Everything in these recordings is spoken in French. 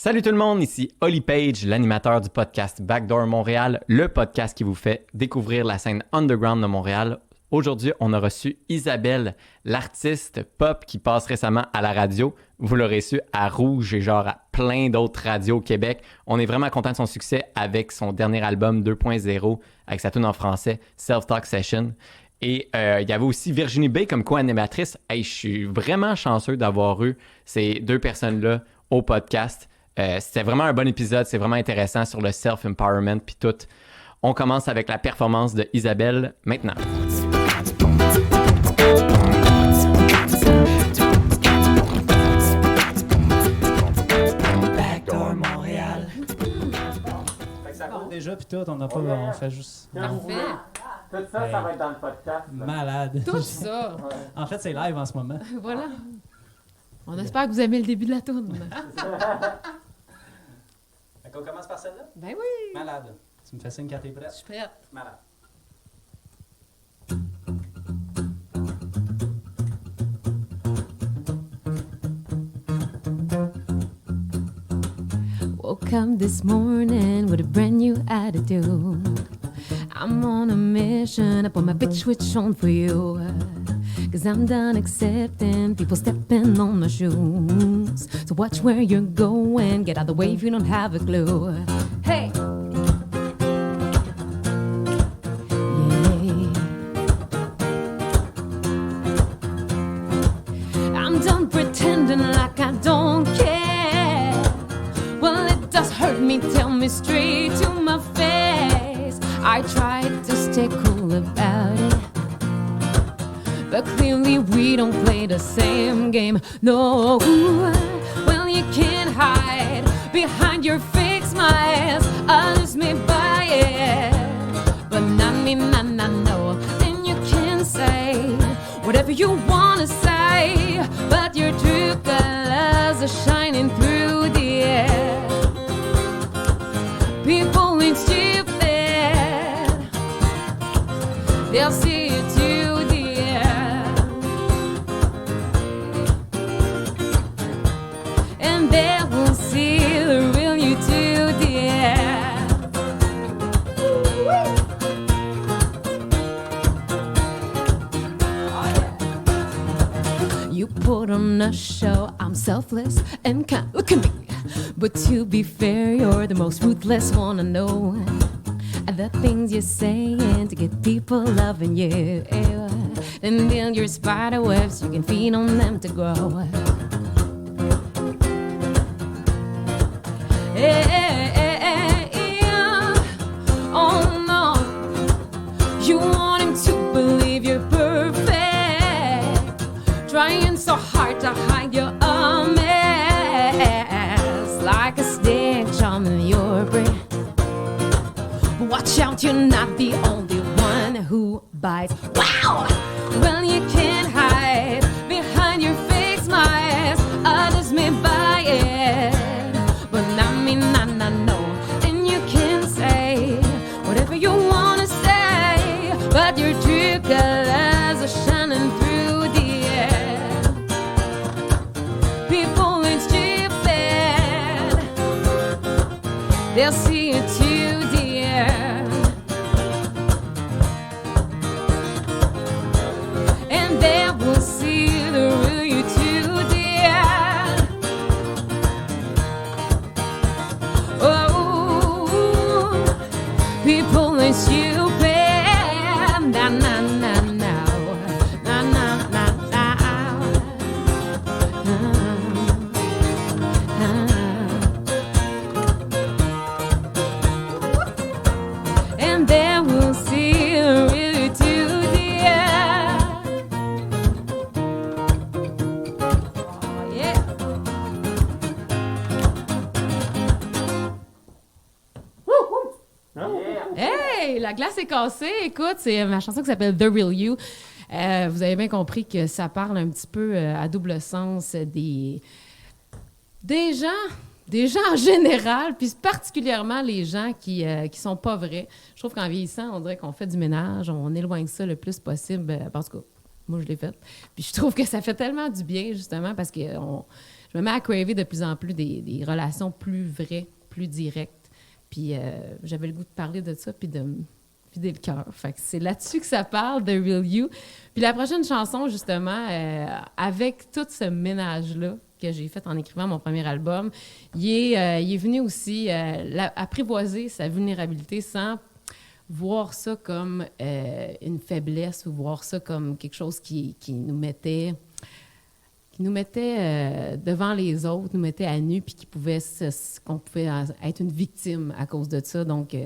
Salut tout le monde, ici Oli Page, l'animateur du podcast Backdoor Montréal, le podcast qui vous fait découvrir la scène underground de Montréal. Aujourd'hui, on a reçu Isabelle, l'artiste pop qui passe récemment à la radio. Vous l'aurez su à Rouge et genre à plein d'autres radios au Québec. On est vraiment content de son succès avec son dernier album 2.0, avec sa tune en français, Self-Talk Session. Et il y avait aussi Virginie B comme co-animatrice. Hey, je suis vraiment chanceux d'avoir eu ces deux personnes-là au podcast. C'était vraiment un bon épisode, c'est vraiment intéressant sur le self-empowerment puis tout. On commence avec la performance de Isabelle maintenant. Backdoor Montréal. Ça compte déjà puis tout, on fait juste... Parfait. Tout ça, ça va être dans le podcast. Malade. Tout ça. En fait, c'est live en ce moment. Voilà. On espère que vous aimez le début de la tourne. On commence par celle-là? Ben oui. Malade. Tu me fais signe quand t'es prête? Je suis prête. Malade. Woke up this morning with a brand new attitude. I'm on a mission, I put my bitch switch on for you. Cause I'm done accepting people stepping on my shoes. So watch where you're going, get out of the way if you don't have a clue. Hey! Yeah. I'm done pretending like I don't care. Well, it does hurt me, tell me straight to my face. I tried to stay cool about it, but clearly we don't play the same game. No, well, you can't hide behind your fake smiles. Others may buy it, but not me, no. Then you can say whatever you wanna say, but your true colors are shining through the air. People ain't stupid, they'll see it too, dear. And they will see the real you too, dear. You put on a show, I'm selfless and kind. Look at me. But to be fair, you're the most ruthless one I know. And the things you're saying to get people loving you. And build your spider webs, you can feed on them to grow. Oh no, you want him to believe you're perfect, trying so hard to hide your mess, like a stitch on your brain. But watch out, you're not the only one who bites. Wow! Well, you can't hide behind your fake smiles. Others may buy it, but not me, no. Then you can say whatever you wanna say, but your true colors are shining through the air. People ain't stupid, they'll see it too, dear. And they will see the real you too, dear. Oh, people ain't stupid, nah. And they will see the real you too, dear. Oh, yeah. Hey, la glace est cassée. Écoute, c'est ma chanson qui s'appelle The Real You. Vous avez bien compris que ça parle un petit peu à double sens des gens en général, puis particulièrement les gens qui sont pas vrais. Je trouve qu'en vieillissant, on dirait qu'on fait du ménage, on éloigne ça le plus possible, parce que moi, je l'ai fait. Puis je trouve que ça fait tellement du bien, justement, parce que je me mets à craver de plus en plus des relations plus vraies, plus directes. Puis j'avais le goût de parler de ça, puis de me vider le cœur. Fait que c'est là-dessus que ça parle, The Real You. Puis la prochaine chanson, justement, avec tout ce ménage-là que j'ai fait en écrivant mon premier album, il est venu aussi apprivoiser sa vulnérabilité sans voir ça comme une faiblesse ou voir ça comme quelque chose qui nous mettait devant les autres, nous mettait à nu, puis qu'on pouvait être une victime à cause de ça. Donc,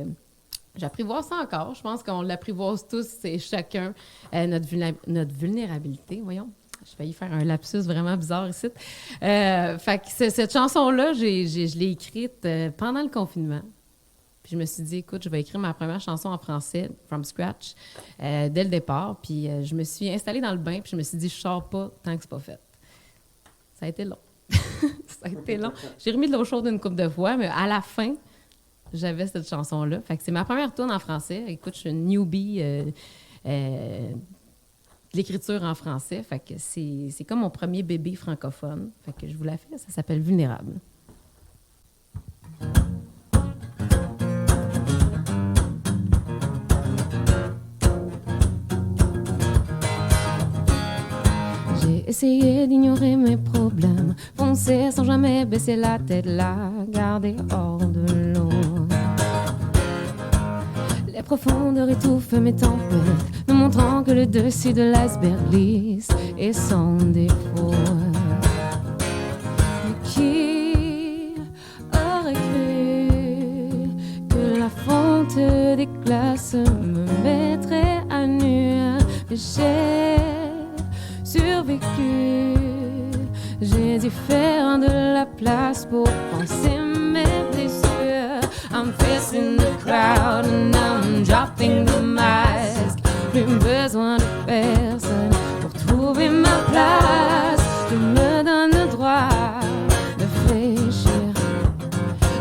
j'apprivoise ça encore. Je pense qu'on l'apprivoise tous et chacun, notre vulnérabilité. Voyons, j'ai failli faire un lapsus vraiment bizarre ici. Fait que cette chanson-là, je l'ai écrite pendant le confinement. Puis je me suis dit, écoute, je vais écrire ma première chanson en français, from scratch, dès le départ. Puis je me suis installée dans le bain, puis je me suis dit, je sors pas tant que c'est pas fait. Ça a été long. Ça a été long. J'ai remis de l'eau chaude une couple de fois, mais à la fin, j'avais cette chanson-là. Fait que c'est ma première tourne en français. Écoute, je suis une newbie de l'écriture en français. Fait que c'est comme mon premier bébé francophone. Fait que je vous la fais. Ça s'appelle Vulnérable. J'ai essayé d'ignorer mes problèmes, foncer sans jamais baisser la tête, la garder hors de l'eau. Les profondeurs étouffent mes tempêtes, me montrant que le dessus de l'iceberg lisse est sans défaut. Mais qui aurait cru que la fonte des glaces me mettrait à nu? Mais j'ai survécu. J'ai dû faire de la place pour penser mes blessures. I'm facing the crowd and I'm dropping the mask. Plus besoin de personne pour trouver ma place. Je me donne le droit de réfléchir.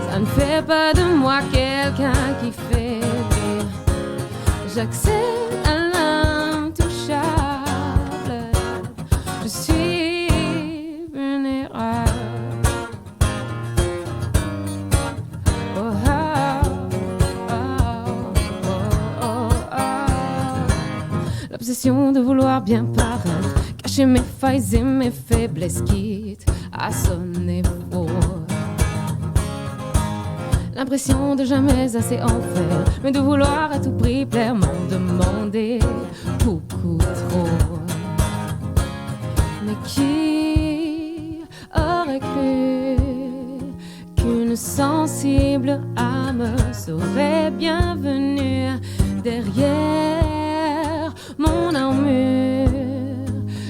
Ça ne fait pas de moi quelqu'un qui fait rire. J'accepte l'intouchable. Je suis vulnérable. Oh, oh, oh, oh, oh. L'obsession de vouloir bien paraître, cacher mes failles et mes faiblesses, quitte à sonner faux. L'impression de jamais assez en faire, mais de vouloir à tout prix plaire, m'en demander beaucoup trop. Mais qui aurait cru qu'une sensible âme serait bienvenue derrière mon armure?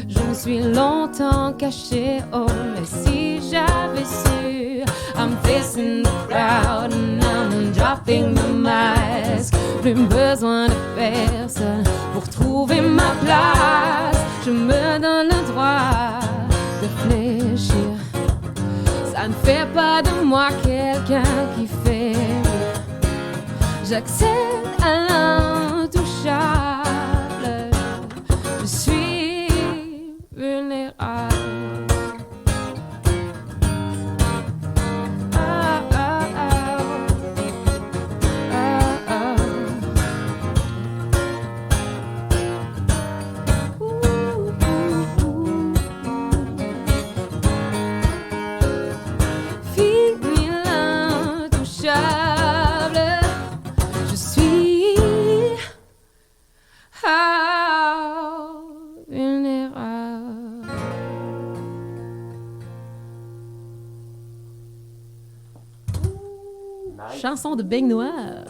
Je me suis longtemps cachée, oh, mais si j'avais su. I'm facing the crowd and I'm dropping the mask. Plus besoin de personne pour trouver ma place. Je me donne le droit de réfléchir. Ça ne fait pas de moi quelqu'un qui fait rire. J'accède à l'intouchable. Je suis vulnérable. Chanson de bain noir.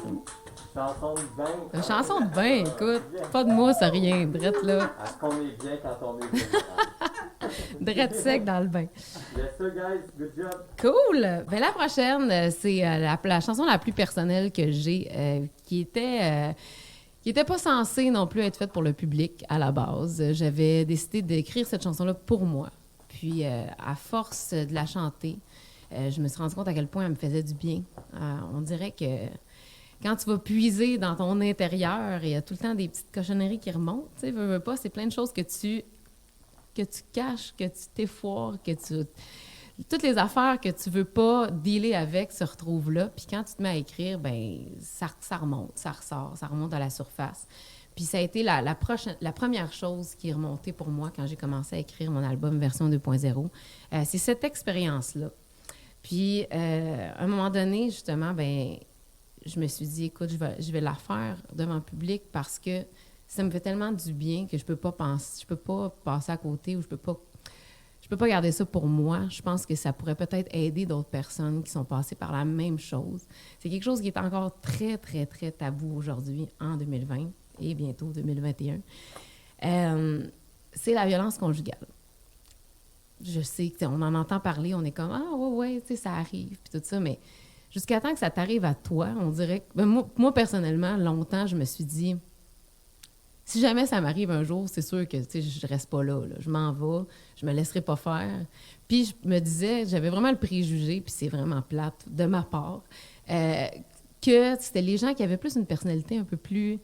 Chanson de bain. Une chanson de bain, écoute. Pas de mousse, rien. Drette là. Est-ce qu'on est bien quand on est bien? Drette sec dans le bain. Yes, sir, guys. Good job. Cool! Ben, la prochaine, c'est la chanson la plus personnelle que j'ai, qui était pas censée non plus être faite pour le public à la base. J'avais décidé d'écrire cette chanson-là pour moi. Puis, à force de la chanter, je me suis rendu compte à quel point elle me faisait du bien. On dirait que quand tu vas puiser dans ton intérieur, il y a tout le temps des petites cochonneries qui remontent. Tu sais, veux pas, c'est plein de choses que tu caches, que tu t'effoires, que tu toutes les affaires que tu veux pas dealer avec se retrouvent là. Puis quand tu te mets à écrire, ben ça remonte, ça ressort, ça remonte à la surface. Puis ça a été la première chose qui est remontée pour moi quand j'ai commencé à écrire mon album version 2.0. C'est cette expérience-là. Puis à un moment donné, justement, ben je me suis dit, écoute, je vais la faire devant le public parce que ça me fait tellement du bien que je peux pas passer à côté ou je peux pas garder ça pour moi. Je pense que ça pourrait peut-être aider d'autres personnes qui sont passées par la même chose. C'est quelque chose qui est encore très, très, très tabou aujourd'hui, en 2020 et bientôt 2021. C'est la violence conjugale. Je sais qu'on en entend parler, on est comme « Ah, ouais, tu sais, ça arrive », puis tout ça, mais jusqu'à temps que ça t'arrive à toi, on dirait que... moi, personnellement, longtemps, je me suis dit... Si jamais ça m'arrive un jour, c'est sûr que je reste pas là. Je m'en vais, je me laisserai pas faire. Puis je me disais, j'avais vraiment le préjugé, puis c'est vraiment plate de ma part, que c'était les gens qui avaient plus une personnalité un peu plus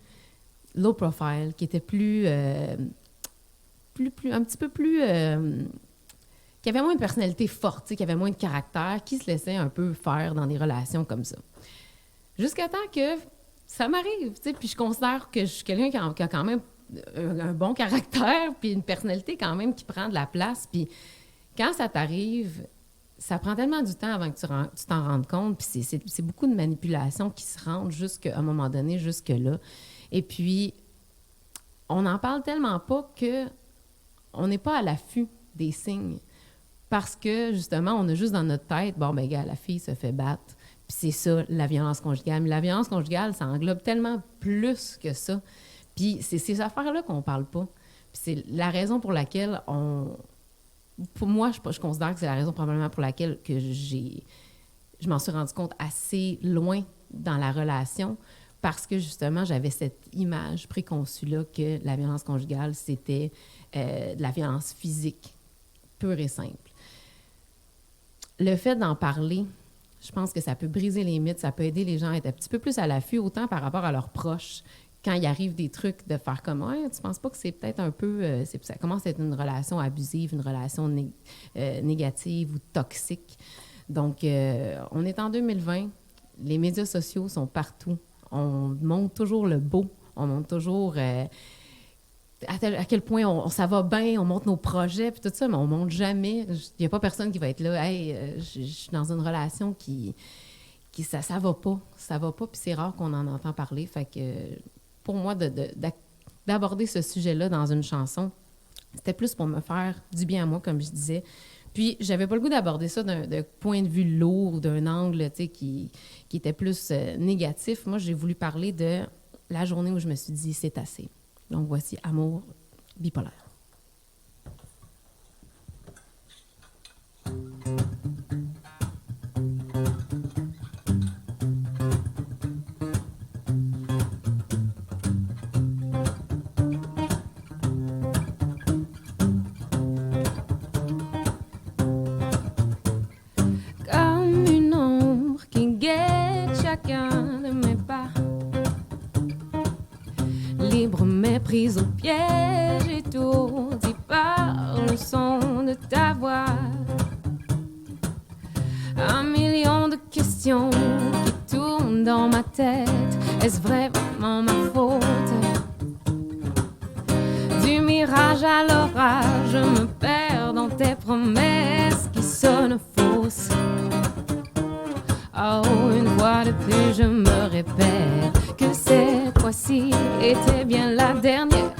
low profile, qui étaient plus un petit peu plus... qui avaient moins de personnalité forte, qui avaient moins de caractère, qui se laissaient un peu faire dans des relations comme ça. Jusqu'à temps que... ça m'arrive, tu sais, puis je considère que je suis quelqu'un qui a quand même un bon caractère, puis une personnalité quand même qui prend de la place, puis quand ça t'arrive, ça prend tellement du temps avant que tu t'en rendes compte, puis c'est beaucoup de manipulation qui se rendent jusqu'à un moment donné, jusque-là. Et puis, on n'en parle tellement pas qu'on n'est pas à l'affût des signes, parce que, justement, on a juste dans notre tête, bon, ben gars, la fille se fait battre, puis c'est ça, la violence conjugale. Mais la violence conjugale, ça englobe tellement plus que ça. Puis c'est ces affaires-là qu'on parle pas. Puis c'est la raison pour laquelle pour moi, je considère que c'est la raison probablement pour laquelle que je m'en suis rendu compte assez loin dans la relation, parce que justement, j'avais cette image préconçue-là que la violence conjugale, c'était de la violence physique, pure et simple. Le fait d'en parler... je pense que ça peut briser les mythes, ça peut aider les gens à être un petit peu plus à l'affût, autant par rapport à leurs proches, quand il arrive des trucs de faire comme « Ouais, tu penses pas que c'est peut-être un peu... ça commence à être une relation abusive, une relation négative ou toxique. » Donc, on est en 2020, les médias sociaux sont partout. On montre toujours le beau, on montre toujours... à quel point ça va bien, on montre nos projets, puis tout ça, mais on montre jamais. Il n'y a pas personne qui va être là. « Hey, je suis dans une relation qui ça va pas. Ça va pas, puis c'est rare qu'on en entend parler. » Fait que pour moi, d'aborder ce sujet-là dans une chanson, c'était plus pour me faire du bien à moi, comme je disais. Puis, j'avais pas le goût d'aborder ça d'un point de vue lourd, d'un angle, tu sais, qui était plus négatif. Moi, j'ai voulu parler de la journée où je me suis dit « C'est assez ». Donc, voici Amour bipolaire. Comme une ombre qui guette chacun de mes pas, libre mais prise au piège, étourdie par le son de ta voix. Un million de questions qui tournent dans ma tête. Est-ce vraiment ma faute? Du mirage à l'orage, je me perds dans tes promesses qui sonnent fausses. Oh, une fois de plus, je me répète que cette fois-ci était bien la dernière.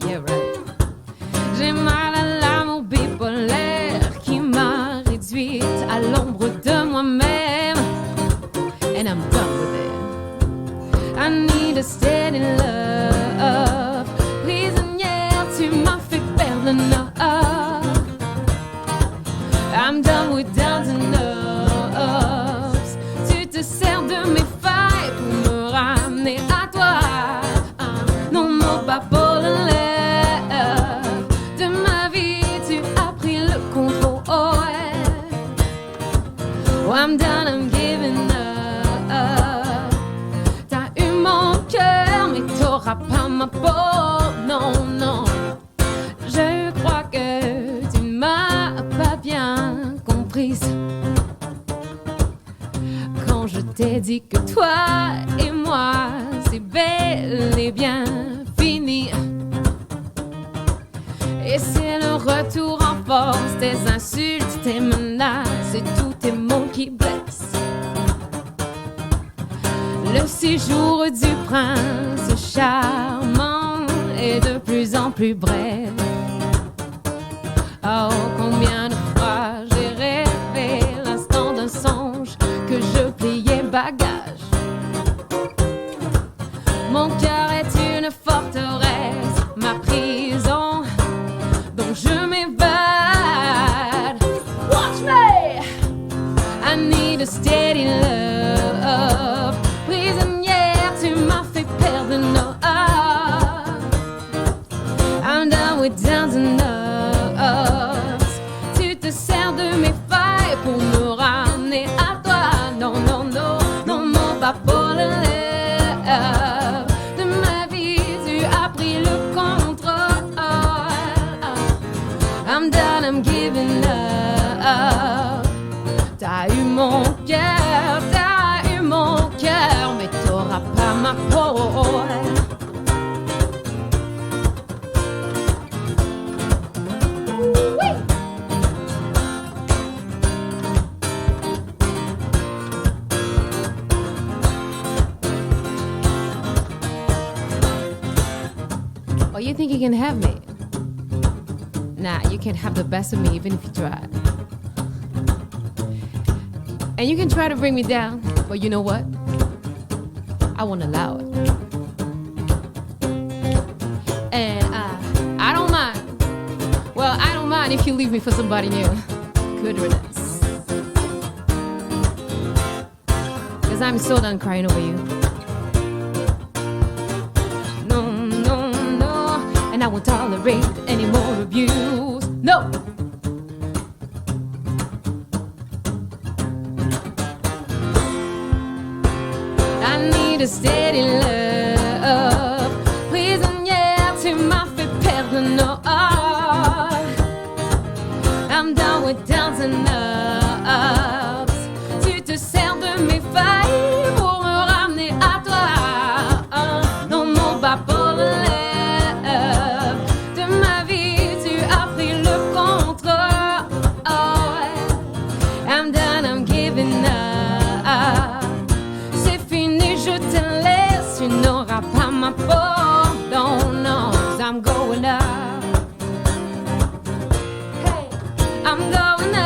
Yeah, right. J'ai mal à l'amour bipolaire qui m'a réduite à l'ombre de moi-même. And I'm done with it. I need a steady love. Prisonnière, tu m'as fait perdre le nord. I'm done with doubting loves. Tu te sers de mes failles pour me ramener à toi. Non, non, pas pour le love. De ma vie, tu as pris le contrôle. Oh, I'm done, I'm giving up. T'as eu mon cœur. dit que toi et moi, c'est bel et bien fini. Et c'est le retour en force, tes insultes, tes menaces et tous tes mots qui blessent. Le séjour du prince charmant est de plus en plus bref. Oh, combien de fois j'ai rêvé l'instant d'un songe que je pliais bagage. Mon cœur est une forteresse, ma prison dont je m'évade. Watch me! I need a steady love. Prisonnière, tu m'as fait perdre nos heures. I'm done with downs and ups. Tu te sers de mes failles pour me ramener à toi. Non, non, non, non, non, pas pour le love de ma vie. Tu as pris le contrôle. I'm done, I'm giving up. T'as eu mon cœur, mais t'auras pas ma peau. Oh, you think you can have me? Nah, you can't have the best of me even if you try. And you can try to bring me down, but you know what? I won't allow it. And I don't mind. Well, I don't mind if you leave me for somebody new. Good riddance. Because I'm so done crying over you. No, no, no. And I won't tolerate any more abuse. No! A steady love. Prisonnière, tu m'as fait perdre nos heures. I'm done with downs and ups. Tu te sers de mes failles pour me ramener à toi. Non, non, pas pour le love de ma vie. Tu as pris le contrôle. I'm done, I'm giving up. Tu n'auras pas ma peau, no, no, 'cause I'm going up. Hey, I'm going up.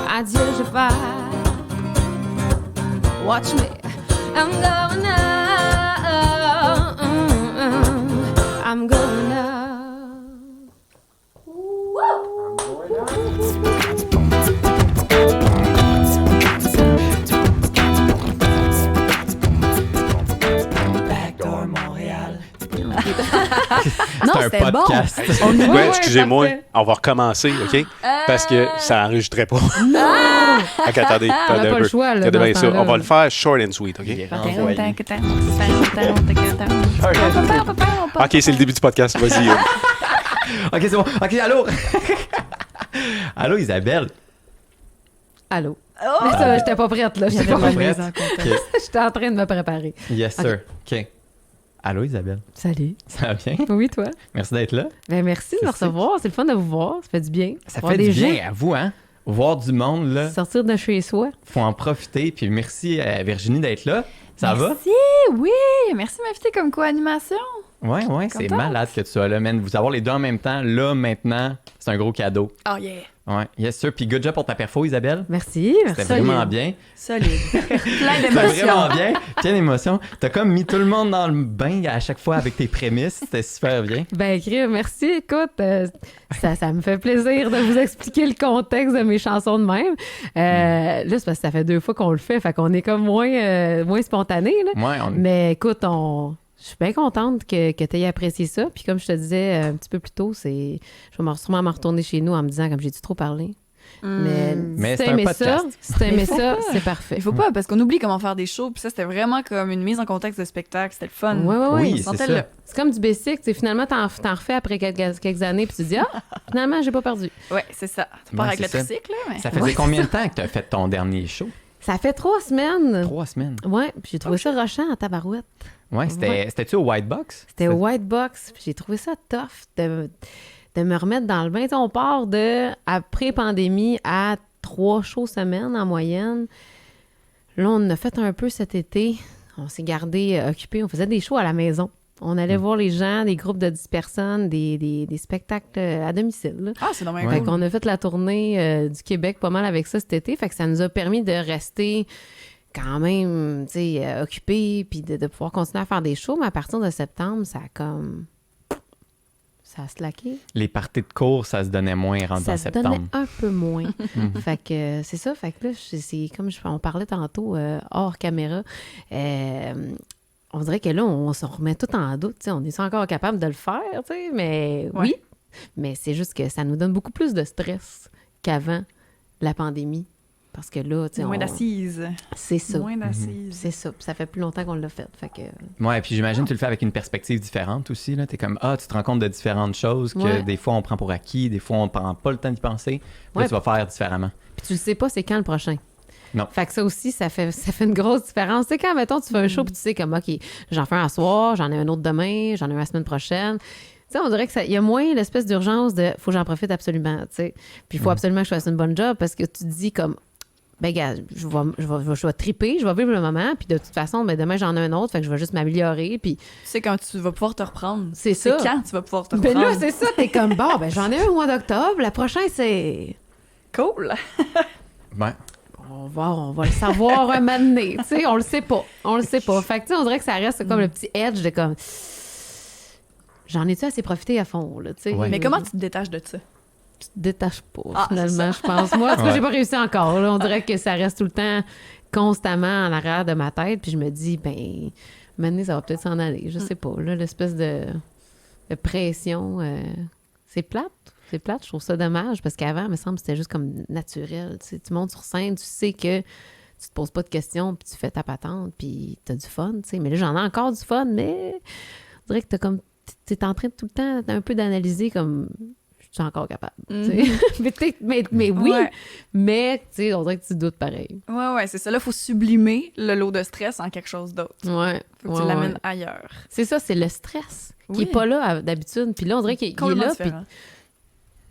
Adieu, je pars. Watch me, I'm going up. I'm going up. Non, C'est un c'était bon. podcast. Ouais, excusez-moi, parfait. on va recommencer, OK? Parce que ça n'enregistrait pas. Non! Ok, attendez, On n'a pas le choix, là, regardez dans bien ce ça. temps-là. On va le faire short and sweet, OK? Il est renvoyé. OK, c'est le début du podcast, vas-y. OK, c'est bon. OK, allô? Allô, Isabelle? Allô? Oh! Mais ça, j'étais pas prête, là. J'étais Pas pas prête? prête. OK. J'étais en train de me préparer. Yes, sir. OK. Allô, Isabelle? Salut. Ça va bien? Oui, toi? Merci d'être là. Ben, merci de me recevoir. C'est le fun de vous voir. Ça fait du bien. Ça Voir fait des du bien gens à vous, hein? Voir du monde, là. sortir de chez soi. Faut en profiter. Puis merci à Virginie d'être là. Ça Merci, oui. Merci de m'inviter comme co-animation. va? Ouais, c'est Contente. malade que tu sois là, man. Vous avoir les deux en même temps, là, maintenant, c'est un gros cadeau. Oh yeah. Ouais, yes, sir. Puis good job pour ta perfo, Isabelle. Merci. C'était Merci. vraiment bien. Solide. Plein C'était d'émotions. vraiment bien. Plein d'émotions. T'as comme mis tout le monde dans le bain à chaque fois avec tes prémices. C'était super bien. Ben, Crime, merci. Écoute, ça me fait plaisir de vous expliquer le contexte de mes chansons de même. Là, c'est parce que ça fait 2 fois qu'on le fait, qu'on est comme moins spontané, là. Ouais, Mais écoute, je suis bien contente que tu aies apprécié ça. Puis comme je te disais un petit peu plus tôt, je vais sûrement me retourner chez nous en me disant, comme j'ai-tu trop parlé? Mais si c'est un t'aimais ça, podcast. si t'aimais Mais faut ça, pas. c'est parfait. Il faut pas, parce qu'on oublie comment faire des shows, puis ça, c'était vraiment comme une mise en contexte de spectacle, c'était le fun. Ouais, ouais, ouais. Oui, On c'est sentait ça. le- C'est comme du basic, tu sais, finalement, t'en refais après quelques années, puis tu te dis, finalement, j'ai pas perdu. Ouais, c'est ça. Tu Ouais, pars avec c'est le ça. tricycle, là, mais... Ça faisait combien de temps que tu as fait ton dernier show? Ça fait 3 semaines. 3 semaines. Ouais, puis j'ai trouvé ça rushant en tabarouette. Ouais, c'était-tu au White Box? C'était au White Box, puis j'ai trouvé ça tough de me remettre dans le bain. Tu sais, on part de, après pandémie, à 3 shows semaine en moyenne. Là, on en a fait un peu cet été. On s'est gardé occupé. On faisait des shows à la maison. On allait voir les gens, des groupes de 10 personnes, des spectacles à domicile. Là. Ah, c'est dommage Ouais. Fait cool. qu'on a fait la tournée du Québec pas mal avec ça cet été. Fait que ça nous a permis de rester quand même, tu sais, occupés puis de pouvoir continuer à faire des shows. Mais à partir de septembre, ça a comme... Ça a slacké. Les parties de cours, ça se donnait moins rendu Ça en se donnait septembre. un peu moins. Mhm. Fait que c'est ça. Fait que là, c'est comme on parlait tantôt hors caméra. On dirait que là, on se remet tout en doute. Tu sais, on est encore capable de le faire, tu sais, mais Ouais. oui. Mais c'est juste que ça nous donne beaucoup plus de stress qu'avant la pandémie. Parce que là, tu sais, Moins d'assises. c'est ça. Moins d'assises. C'est ça. Puis ça fait plus longtemps qu'on l'a fait. Fait que Ouais, puis j'imagine que tu le fais avec une perspective différente aussi. Tu es comme, tu te rends compte de différentes choses que Ouais. des fois on prend pour acquis, des fois on prend pas le temps d'y penser. Puis là, Ouais. tu vas faire différemment. Puis tu le sais pas, c'est quand le prochain. Non. Fait que ça aussi, ça fait une grosse différence. Tu sais, quand, mettons, tu fais un show puis tu sais comme, OK, j'en fais un soir, j'en ai un autre demain, j'en ai un la semaine prochaine. Tu sais, on dirait qu'il y a moins l'espèce d'urgence de « faut que j'en profite absolument », tu sais. Puis il faut absolument que je fasse une bonne job parce que tu te dis comme « ben gars, je vais triper, je vais vivre le moment, puis de toute façon, ben demain, j'en ai un autre, fait que je vais juste m'améliorer. » Puis Tu sais quand tu vas pouvoir te reprendre. c'est ça. quand tu vas pouvoir te Ben reprendre. là, c'est ça, t'es comme « bon, ben j'en ai un au mois d'octobre, la prochaine, c'est... » Cool. Ouais. On va le savoir un moment donné, tu sais, on le sait pas. Fait que, tu sais, on dirait que ça reste comme le petit edge de comme... J'en ai-tu assez profité à fond, là, tu sais. Ouais. Mais comment tu te détaches de ça? Tu te détaches pas, Ah, finalement, je pense. Moi, en tout cas, Ouais. j'ai pas réussi encore, là. On dirait que ça reste tout le temps constamment en arrière de ma tête, puis je me dis, ben, maintenant, ça va peut-être s'en aller, je sais pas, là, l'espèce de pression, c'est plate. C'est plate, je trouve ça dommage, parce qu'avant, il me semble que c'était juste comme naturel, tu sais. Tu montes sur scène, tu sais que tu te poses pas de questions, puis tu fais ta patente, puis t'as du fun, tu sais. Mais là, j'en ai encore du fun, mais on dirait que t'es en train de tout le temps un peu d'analyser comme... Je suis encore capable. Tu sais. mais oui, Ouais. mais tu sais, on dirait que tu doutes pareil. Ouais, c'est ça. Là, il faut sublimer le lot de stress en quelque chose d'autre. Ouais. Faut que tu l'amènes ailleurs. C'est ça, c'est le stress qui Oui. est pas là d'habitude. Puis là, on dirait qu'il est Complètement là, puis différent.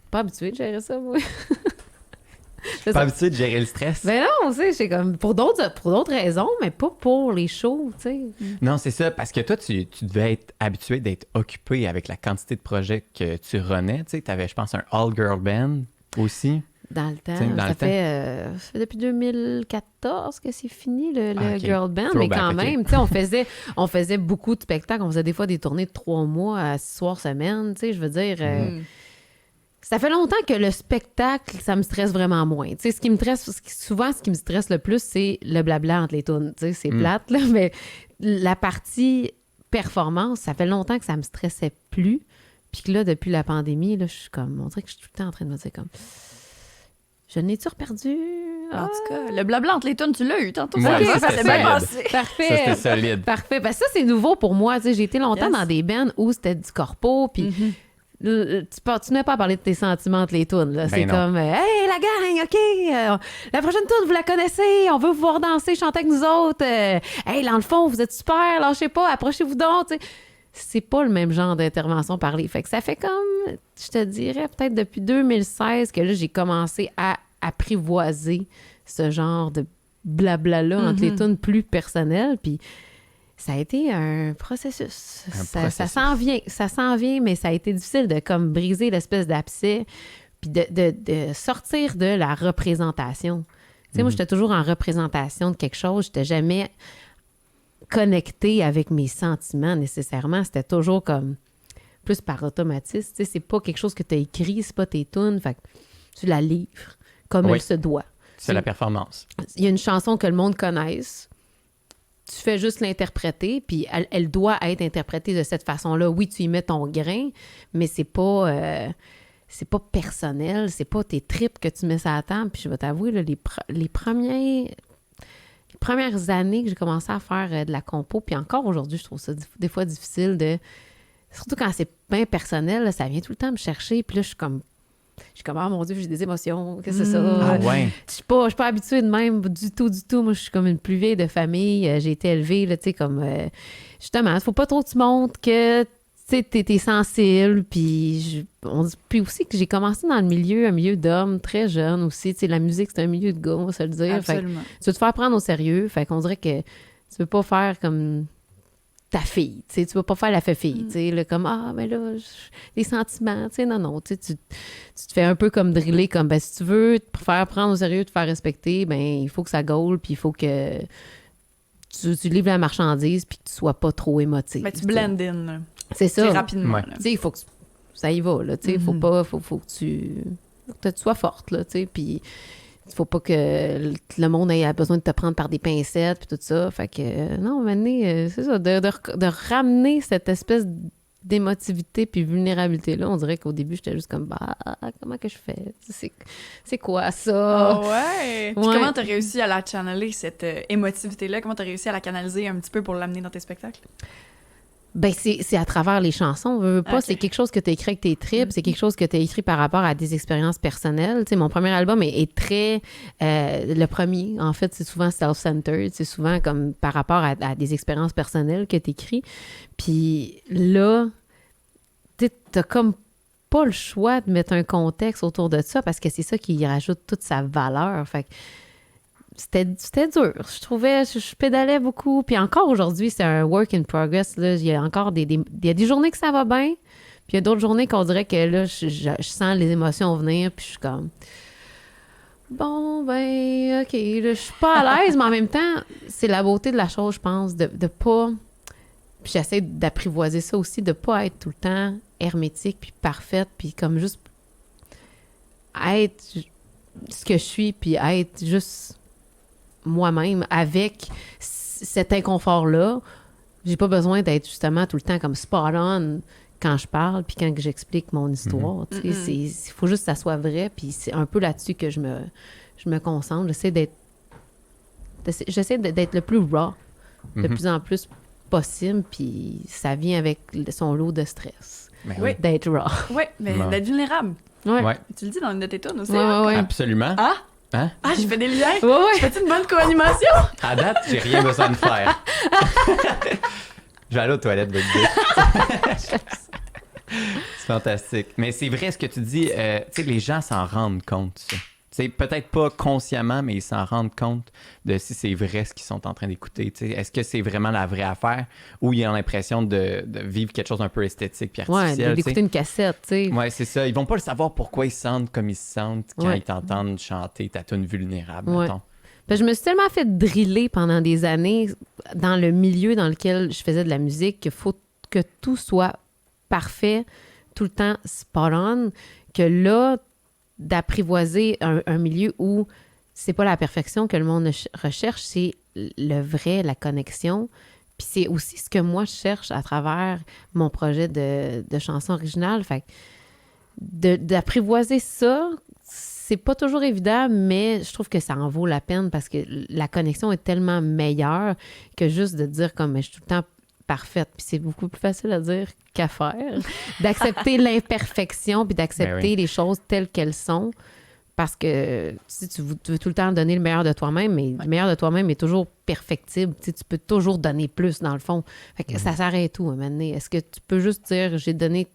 pas habitué de gérer ça, moi. C'est Pas ça. habitué de gérer le stress. Ben non, tu sais, c'est comme pour d'autres raisons, mais pas pour les shows, tu sais. Non, c'est ça, parce que toi, tu devais être habitué d'être occupé avec la quantité de projets que tu renais. Tu sais, avais, je pense, un all-girl band aussi. Dans le temps, T'sais, dans ça le fait depuis 2014 que c'est fini le ok. girl band, Throwback, mais quand ok. même, tu sais, on faisait beaucoup de spectacles, on faisait des fois des tournées de 3 mois à 6 soirs semaine, tu sais, je veux dire, ça fait longtemps que le spectacle, ça me stresse vraiment moins. Tu sais, ce qui me stresse le plus, c'est le blabla entre les tunes, tu sais, c'est plate, là, mais la partie performance, ça fait longtemps que ça me stressait plus, puis que là, depuis la pandémie, là, je suis comme, on dirait que je suis tout le temps en train de me dire comme... Je n'ai-tu reperdu? En tout cas, le blabla entre les tonnes, tu l'as eu tantôt. Ouais, ça, ça, s'est c'était bien solide. passé. Parfait. Ça, c'était solide. Parfait. Parce que ça, c'est nouveau pour moi. Tu sais, j'ai été longtemps Yes. dans des bands où c'était du corpo, puis tu n'as pas à parler de tes sentiments entre les tunes. Là. C'est non. comme, hey, la gang, OK, la prochaine tune, vous la connaissez, on veut vous voir danser, chanter avec nous autres. Hey, dans le fond, vous êtes super, lâchez pas, approchez-vous donc. Tu sais. C'est pas le même genre d'intervention parlée. Fait que ça fait comme, je te dirais, peut-être depuis 2016 que là, j'ai commencé à apprivoiser ce genre de blabla-là entre les tunes plus personnelles. Puis ça a été un processus. Ça s'en vient, mais ça a été difficile de comme briser l'espèce d'abcès puis de sortir de la représentation. Tu sais, moi, j'étais toujours en représentation de quelque chose. J'étais jamais connectée avec mes sentiments nécessairement. C'était toujours comme plus par automatisme. Tu sais, c'est pas quelque chose que tu as écrit, c'est pas tes tunes. Fait que tu la livres comme Oui. elle se doit. C'est la performance. Il y a une chanson que le monde connaisse. Tu fais juste l'interpréter, puis elle doit être interprétée de cette façon-là. Oui, tu y mets ton grain, mais c'est pas... c'est pas personnel, c'est pas tes tripes que tu mets sur la table. Puis je vais t'avouer, là, les premières années que j'ai commencé à faire de la compo, puis encore aujourd'hui, je trouve ça des fois difficile surtout quand c'est bien personnel, là, ça vient tout le temps me chercher, puis là, je suis comme, oh mon Dieu, j'ai des émotions, qu'est-ce que c'est ça? Ah ouais. Je suis pas habituée de même du tout. Moi, je suis comme une plus vieille de famille. J'ai été élevée, là, tu sais, comme... justement, il faut pas trop que tu montres que, tu sais, t'es sensible. Puis aussi que j'ai commencé dans un milieu d'hommes très jeune aussi. Tu sais, la musique, c'est un milieu de gars, on va se le dire. Absolument. Fait que tu veux te faire prendre au sérieux. Fait qu'on dirait que tu veux pas faire comme... ta fille, tu sais, tu vas pas faire la fille, tu sais, là, comme, mais là, les sentiments, tu sais, non, tu te fais un peu comme driller, comme, ben, si tu veux te faire prendre au sérieux, te faire respecter, ben, il faut que ça gaule, puis il faut que tu livres la marchandise, puis que tu sois pas trop émotif. Ben, tu blend in, là. C'est ça. Rapidement, Ouais. là. Tu sais, il faut que ça y va, là, tu sais, faut que tu sois forte, là, tu sais, puis il faut pas que le monde ait besoin de te prendre par des pincettes puis tout ça. Fait que, non, maintenant, c'est ça, de ramener cette espèce d'émotivité puis vulnérabilité-là. On dirait qu'au début, j'étais juste comme, comment que je fais? C'est quoi ça? Ah ouais! Puis Ouais. comment t'as réussi à la channeler, cette émotivité-là? Comment t'as réussi à la canaliser un petit peu pour l'amener dans tes spectacles? Ben, c'est à travers les chansons, veux pas. Ok. C'est quelque chose que tu as écrit avec tes tripes, c'est quelque chose que tu as écrit par rapport à des expériences personnelles. Tu sais, mon premier album est très... le premier, en fait, c'est souvent self-centered, c'est souvent comme par rapport à des expériences personnelles que tu écris. Puis là, tu t'as comme pas le choix de mettre un contexte autour de ça parce que c'est ça qui rajoute toute sa valeur. Fait que c'était dur. Je trouvais, je pédalais beaucoup. Puis encore aujourd'hui, c'est un work in progress. Là. Il y a encore il y a des journées que ça va bien. Puis il y a d'autres journées qu'on dirait que là, je sens les émotions venir. Puis je suis comme, bon, ben, OK, là, je suis pas à l'aise, mais en même temps, c'est la beauté de la chose, je pense, de pas... Puis j'essaie d'apprivoiser ça aussi, de pas être tout le temps hermétique puis parfaite, puis comme juste être ce que je suis, puis être juste moi-même avec cet inconfort-là. J'ai pas besoin d'être justement tout le temps comme spot on quand je parle puis quand j'explique mon histoire. Tu sais, il faut juste que ça soit vrai, puis c'est un peu là-dessus que je me concentre. J'essaie d'être le plus raw, de plus en plus possible, puis ça vient avec son lot de stress. Ben Oui. D'être raw. Oui, mais Ouais. d'être vulnérable. Ouais. Tu le dis dans une de tes tunes aussi. Ouais, hein? ouais. Absolument. Ah! Hein? Ah, j'ai fait des liens! Ouais, ouais. Je fais une bonne co-animation? À date, j'ai rien besoin de faire. Je vais aller aux toilettes, big dick. C'est fantastique. Mais c'est vrai ce que tu dis. Tu sais, les gens s'en rendent compte, ça. C'est peut-être pas consciemment, mais ils s'en rendent compte de si c'est vrai ce qu'ils sont en train d'écouter. Tu sais, est-ce que c'est vraiment la vraie affaire ou ils ont l'impression de vivre quelque chose d'un peu esthétique puis Ouais, artificiel. d'écouter tu sais? une cassette, tu sais. Ouais, c'est ça. Ils vont pas le savoir pourquoi ils se sentent comme ils se sentent quand Ouais. ils t'entendent chanter ta tune vulnérable, Ouais. mettons. Ben, je me suis tellement fait driller pendant des années dans le milieu dans lequel je faisais de la musique qu'il faut que tout soit parfait, tout le temps spot on, que là, d'apprivoiser un milieu où c'est pas la perfection que le monde recherche, c'est le vrai, la connexion. Puis c'est aussi ce que moi je cherche à travers mon projet de chanson originale. Fait que d'apprivoiser ça, c'est pas toujours évident, mais je trouve que ça en vaut la peine parce que la connexion est tellement meilleure que juste de dire comme je suis tout le temps parfaite. Puis c'est beaucoup plus facile à dire qu'à faire. D'accepter l'imperfection puis d'accepter Ben oui. les choses telles qu'elles sont. Parce que tu veux tout le temps donner le meilleur de toi-même, mais le meilleur de toi-même est toujours perfectible. Tu sais, tu peux toujours donner plus, dans le fond. Fait que ça s'arrête où, à un moment donné? Est-ce que tu peux juste dire, j'ai donné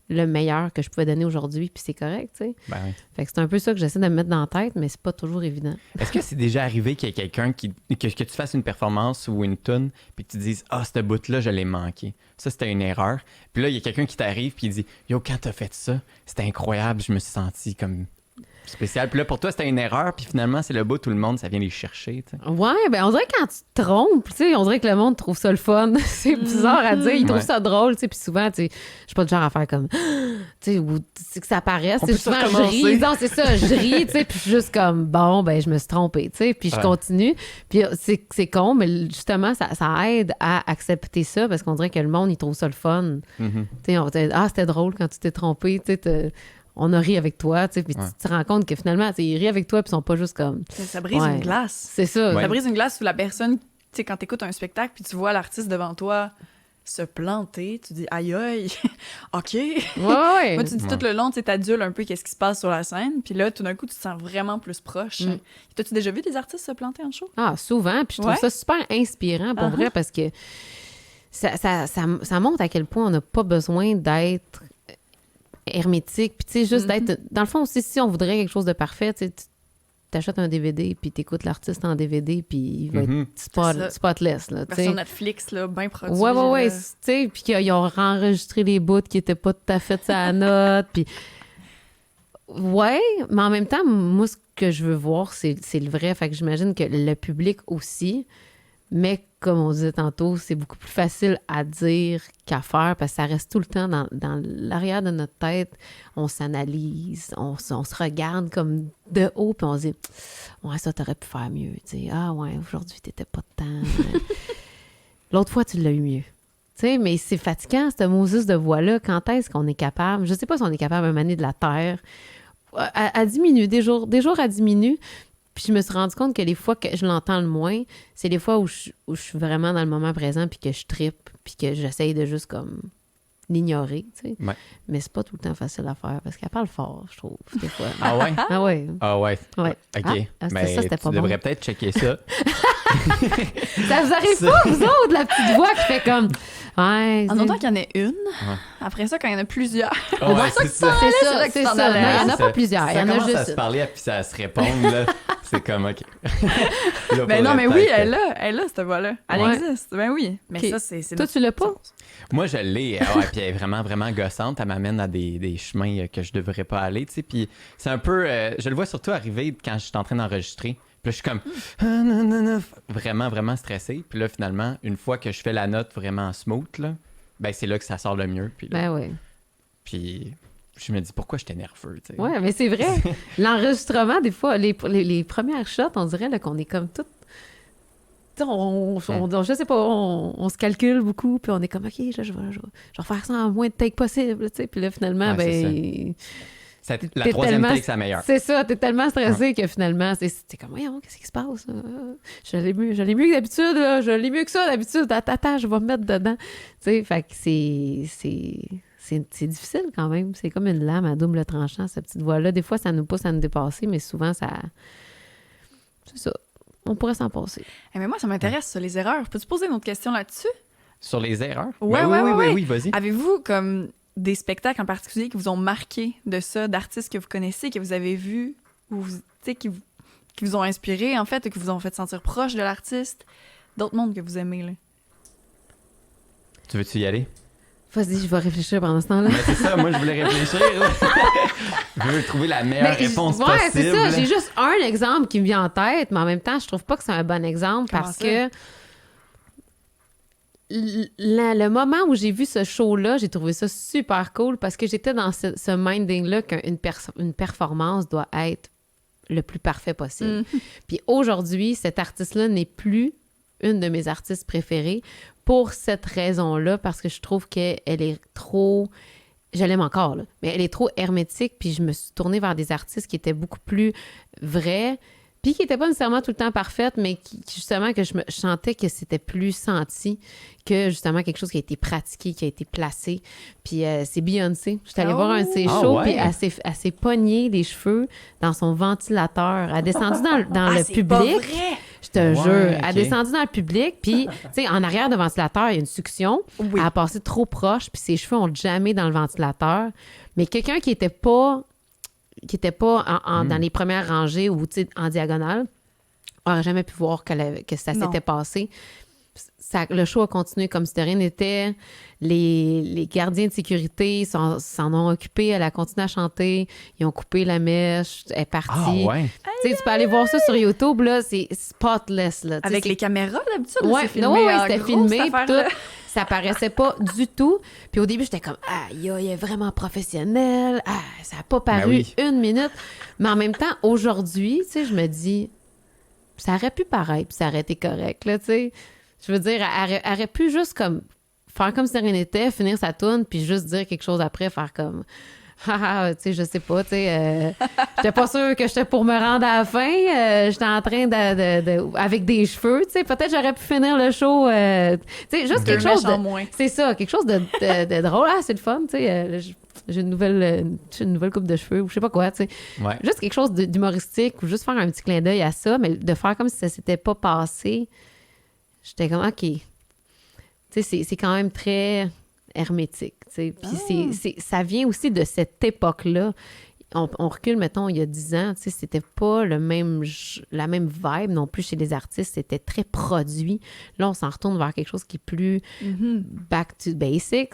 le meilleur que je pouvais donner aujourd'hui, puis c'est correct, tu sais? Ben oui. Fait que c'est un peu ça que j'essaie de me mettre dans la tête, mais c'est pas toujours évident. Est-ce que c'est déjà arrivé qu'il y ait quelqu'un que tu fasses une performance ou une tune puis que tu dises « Ah, ce bout-là, je l'ai manqué. Ça, c'était une erreur. » Puis là, il y a quelqu'un qui t'arrive puis il dit « Yo, quand t'as fait ça, c'était incroyable. Je me suis senti comme spécial. » Puis là, pour toi, c'était une erreur puis finalement, c'est le bout, tout le monde, ça vient les chercher. Tu sais. Ouais, ben on dirait que quand tu te trompes, tu sais, on dirait que le monde trouve ça le fun. C'est bizarre à dire, ils trouvent Ouais. ça drôle, tu sais, puis souvent, tu sais, je suis pas du genre à faire comme, tu sais, ou c'est que ça paraisse, On tu sais, peut souvent je recommencer. ris, non, c'est ça, je ris, tu sais, puis je suis juste comme, bon, ben je me suis trompée, tu sais, puis je Ouais. continue, puis c'est con, mais justement, ça aide à accepter ça, parce qu'on dirait que le monde, il trouve ça le fun. Mhm. Tu sais, c'était drôle quand tu t'es trompé, tu sais, on a ri avec toi, tu sais, puis tu te rends compte que finalement, tu sais, ils rient avec toi, puis ils sont pas juste comme... Ça brise Ouais. une glace. C'est ça. Ouais. Ça brise une glace où la personne, tu sais, quand t'écoutes un spectacle puis tu vois l'artiste devant toi se planter, tu dis « Aïe, aïe, OK. » Ouais. Moi, tu dis Ouais. tout le long, tu sais, t'adules un peu qu'est-ce qui se passe sur la scène, puis là, tout d'un coup, tu te sens vraiment plus proche. Mm. T'as-tu déjà vu des artistes se planter en show? Ah, souvent. Puis je trouve Ouais. ça super inspirant, pour Uh-huh. vrai, parce que ça montre à quel point on n'a pas besoin d'être hermétique. Puis, tu sais, juste d'être... Dans le fond, aussi, si on voudrait quelque chose de parfait, tu sais, t'achètes un DVD, puis t'écoutes l'artiste en DVD, puis il va Mhm. être C'est ça. spotless, là, tu sais. Version Netflix, là, bien produit. Ouais, là. tu sais, puis qu'ils ont enregistré les bouts qui étaient pas tout à fait sa note, puis... Ouais, mais en même temps, moi, ce que je veux voir, c'est le vrai. Fait que j'imagine que le public aussi. Mais comme on disait tantôt, c'est beaucoup plus facile à dire qu'à faire parce que ça reste tout le temps dans l'arrière de notre tête. On s'analyse, on se regarde comme de haut, puis on se dit « Ouais, ça, t'aurais pu faire mieux. » Tu sais, « Ah ouais, aujourd'hui, t'étais pas de temps. » L'autre fois, tu l'as eu mieux. Tu sais, mais c'est fatigant, cette Moses de voix-là. Quand est-ce qu'on est capable? Je sais pas si on est capable à maner de la terre. À diminuer, des jours à diminuer. Puis je me suis rendu compte que les fois que je l'entends le moins, c'est les fois où je suis vraiment dans le moment présent, puis que je trippe, puis que j'essaye de juste comme l'ignorer, tu sais. Ouais. Mais c'est pas tout le temps facile à faire, parce qu'elle parle fort, je trouve, des fois. Ah ouais? Ah ouais. Ah ouais. Ouais. OK. Ah, Mais ça, c'était tu pas bon. devrais peut-être checker ça. Ça vous arrive pas, vous autres, la petite voix qui fait comme... Ouais, En c'est- autant qu'il y en ait une, après ça, quand il y en a plusieurs, Ah ouais, c'est ça. c'est là ça, que c'est tu t'en ça. allais, Non, il y en hein? a pas plusieurs, il y Ça en a commence à juste se parler puis ça se répondre, là. C'est comme, OK. Là, Ben non, faudrait mais oui, peut-être- elle a cette voix-là. Elle Ouais. existe. Ben oui. Mais Ok. ça, c'est Toi, tu l'as pas? Moi, je l'ai. Ouais, puis elle est vraiment, vraiment gossante. Elle m'amène à des chemins que je devrais pas aller, tu sais. Puis c'est un peu... je le vois surtout arriver quand je suis en train d'enregistrer. Puis là, je suis comme... Vraiment, vraiment stressé. Puis là, finalement, une fois que je fais la note vraiment smooth, là, ben c'est là que ça sort le mieux. Puis, là, Ben oui. puis je me dis, pourquoi j'étais nerveux, tu sais. Ouais, mais c'est vrai. L'enregistrement, des fois, les premières shots, on dirait là, qu'on est comme tout... Tu sais, je sais pas, on se calcule beaucoup, puis on est comme, OK, là, je vais faire ça en moins de takes possible, tu sais. Puis là, finalement, Ouais, c'est ben... La t'es troisième tellement- take, c'est la meilleure. C'est ça, t'es tellement stressé que finalement, c'est comme, voyons, qu'est-ce qui se passe? Je l'ai mieux que d'habitude, là. Je l'ai mieux que ça d'habitude. Attends, je vais me mettre dedans. Tu sais, fait que c'est difficile quand même. C'est comme une lame à double tranchant, cette petite voix-là. Des fois, ça nous pousse à nous dépasser, mais souvent, ça... C'est ça. On pourrait s'en passer. Eh, mais moi, ça m'intéresse, ça, les erreurs. Peux-tu poser une autre question là-dessus? Sur les erreurs? Ouais, Ben ouais, ouais. oui, vas-y. Avez-vous comme des spectacles en particulier qui vous ont marqué de ça, d'artistes que vous connaissez, que vous avez vus, ou tu sais, qui vous ont inspiré, en fait, ou qui vous ont fait sentir proche de l'artiste? D'autres mondes que vous aimez, là. Tu veux-tu y aller? Vas-y, je vais réfléchir pendant ce temps-là. Ben, c'est ça, moi, je voulais réfléchir. Je veux trouver la meilleure réponse ouais, possible. c'est ça. J'ai juste un exemple qui me vient en tête, mais en même temps, je trouve pas que c'est un bon exemple Comment parce ça? que le moment où j'ai vu ce show-là, j'ai trouvé ça super cool parce que j'étais dans ce minding-là qu'une performance doit être le plus parfait possible. Puis aujourd'hui, cet artiste-là n'est plus une de mes artistes préférées pour cette raison-là, parce que je trouve qu'elle est trop... Je l'aime encore, là, mais elle est trop hermétique, puis je me suis tournée vers des artistes qui étaient beaucoup plus vrais, puis qui n'étaient pas nécessairement tout le temps parfaites, mais qui justement, que je sentais que c'était plus senti que justement quelque chose qui a été pratiqué, qui a été placé. Puis c'est Beyoncé. Je suis allée voir un de ses Ah shows, ouais? puis elle s'est pognée les cheveux dans son ventilateur. Elle a descendu dans le c'est pas public. vrai! Je te Ouais, jure. Elle a ok. descendu dans le public, puis, tu sais, en arrière de ventilateur, il y a une succion. Oui. Elle a passé trop proche, puis ses cheveux ont jamais dans le ventilateur. Mais quelqu'un qui était pas dans les premières rangées ou, tu sais, en diagonale, n'aurait jamais pu voir que ça Non. s'était passé. Le show a continué comme si de rien n'était. Les gardiens de sécurité s'en ont occupé. Elle a continué à chanter. Ils ont coupé la mèche. Elle est partie. Ah ouais? Tu sais, tu peux aller voir ça sur YouTube, là, c'est spotless, là. Tu sais, Avec c'est- les caméras, d'habitude, Ouais, c'est filmé non, ouais, en c'était gros, filmé, cette puis affaire-là. tout. Ça paraissait pas du tout. Puis au début, j'étais comme, aïe, aïe, elle est vraiment professionnelle. Ah, ça a pas paru oui. une minute. Mais en même temps, aujourd'hui, tu sais, je me dis, ça aurait pu paraître, puis ça aurait été correct, là, tu sais. Je veux dire, elle aurait pu juste comme faire comme si rien n'était, finir sa tourne, puis juste dire quelque chose après, faire comme, tu sais, je sais pas, tu sais, j'étais pas sûre que j'étais pour me rendre à la fin. J'étais en train avec des cheveux, tu sais, peut-être j'aurais pu finir le show, tu sais, juste quelque chose de... moins. C'est ça, quelque chose de drôle. Ah, c'est le fun, tu sais, j'ai une nouvelle coupe de cheveux ou je sais pas quoi, tu sais. Ouais. Juste quelque chose d'humoristique ou juste faire un petit clin d'œil à ça, mais de faire comme si ça s'était pas passé, j'étais comme, OK. Tu sais, c'est quand même très hermétique, tu sais. Puis ça vient aussi de cette époque-là. On recule, mettons, il y a 10 ans, tu sais, c'était pas la même vibe non plus chez les artistes. C'était très produit. Là, on s'en retourne vers quelque chose qui est plus back to basics.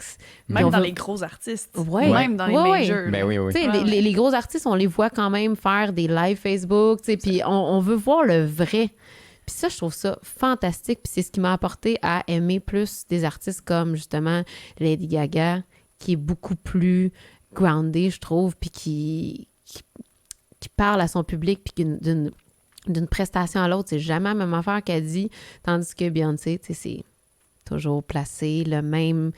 Même dans les gros artistes. Ouais. Même dans les majors. Ben oui, oui. Tu sais, les gros artistes, on les voit quand même faire des lives Facebook, tu sais, puis on veut voir le vrai. Puis ça, je trouve ça fantastique. Puis c'est ce qui m'a apporté à aimer plus des artistes comme, justement, Lady Gaga, qui est beaucoup plus grounded, je trouve, puis qui parle à son public, puis d'une prestation à l'autre, c'est jamais la même affaire qu'elle dit, tandis que Beyoncé, tu sais, c'est toujours placé, la même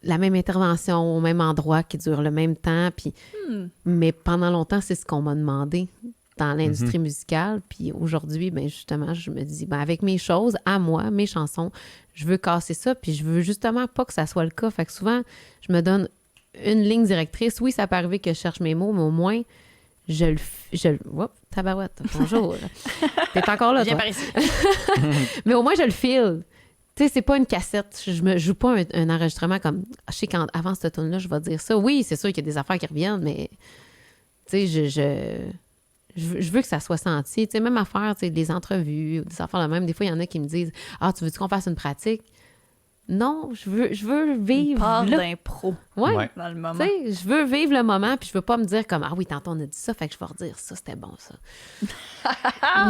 intervention au même endroit qui dure le même temps, puis mais pendant longtemps, c'est ce qu'on m'a demandé dans l'industrie musicale, puis aujourd'hui, ben justement, je me dis, ben avec mes choses, à moi, mes chansons, je veux casser ça, puis je veux justement pas que ça soit le cas, fait que souvent, je me donne une ligne directrice. Oui, ça peut arriver que je cherche mes mots, mais au moins, Oups, tabarouette, bonjour. T'es encore là, Viens toi. par ici. Mais au moins, je le file. Tu sais, c'est pas une cassette. Je me joue pas un enregistrement comme... Je sais qu'avant cette tune-là, je vais dire ça. Oui, c'est sûr qu'il y a des affaires qui reviennent, mais... Tu sais, je veux que ça soit senti. Tu sais, même affaire, tu sais, des entrevues, ou des affaires de même. Des fois, il y en a qui me disent « Ah, tu veux-tu qu'on fasse une pratique? » Non, je veux vivre... Part là. d'impro Ouais. dans le moment. Tu sais, je veux vivre le moment, puis je veux pas me dire comme « Ah oui, tantôt on a dit ça, fait que je vais redire ça, c'était bon, ça. »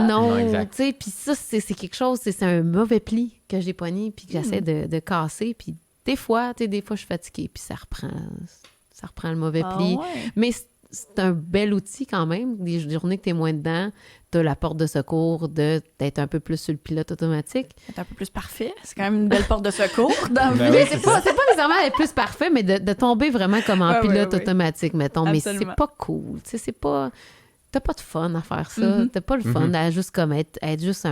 Non, Non, exact. tu sais, puis ça, c'est quelque chose, c'est un mauvais pli que j'ai pogné, puis que j'essaie de casser, puis des fois, tu sais, je suis fatiguée, puis ça reprend le mauvais Ah pli. ouais. Mais c'est un bel outil quand même. Des journées que t'es moins dedans, t'as la porte de secours d'être un peu plus sur le pilote automatique. C'est un peu plus parfait. C'est quand même une belle porte de secours dans la Ben vie. oui, C'est pas nécessairement être plus parfait, mais de tomber vraiment comme en Ouais, pilote ouais, ouais. automatique, mettons. Absolument. Mais c'est pas cool. Tu sais, c'est pas... T'as pas de fun à faire ça. T'as pas le fun à juste comme être juste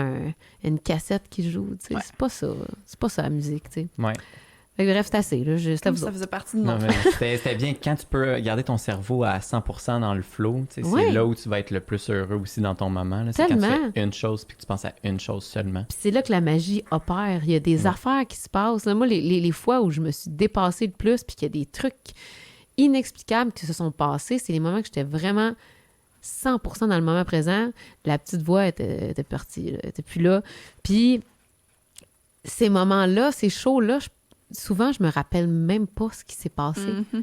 une cassette qui joue. Tu sais, Ouais. c'est pas ça. C'est pas ça la musique, tu sais. Ouais. Fait que bref, c'est assez. Là. Juste à Comme vous ça autres. faisait partie de Non, mon... mais c'était bien quand tu peux garder ton cerveau à 100% dans le flow. Tu sais, Ouais. C'est là où tu vas être le plus heureux aussi dans ton moment. là. C'est quand tu Tellement. fais une chose puis que tu penses à une chose seulement. Puis c'est là que la magie opère. Il y a des affaires qui se passent. Là, moi, les fois où je me suis dépassée le plus, puis qu'il y a des trucs inexplicables qui se sont passés, c'est les moments que j'étais vraiment 100% dans le moment présent. La petite voix était partie, là, elle était plus là. Puis ces moments-là, ces shows-là, souvent, je me rappelle même pas ce qui s'est passé. Mhm.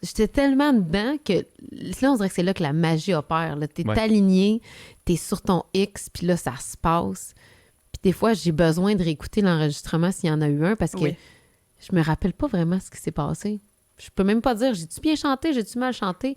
J'étais tellement dedans que là, on dirait que c'est là que la magie opère. Là. T'es Ouais. aligné, t'es sur ton X, puis là, ça se passe. Puis des fois, j'ai besoin de réécouter l'enregistrement s'il y en a eu un, parce que Oui. je me rappelle pas vraiment ce qui s'est passé. Je peux même pas dire, j'ai-tu bien chanté, j'ai-tu mal chanté?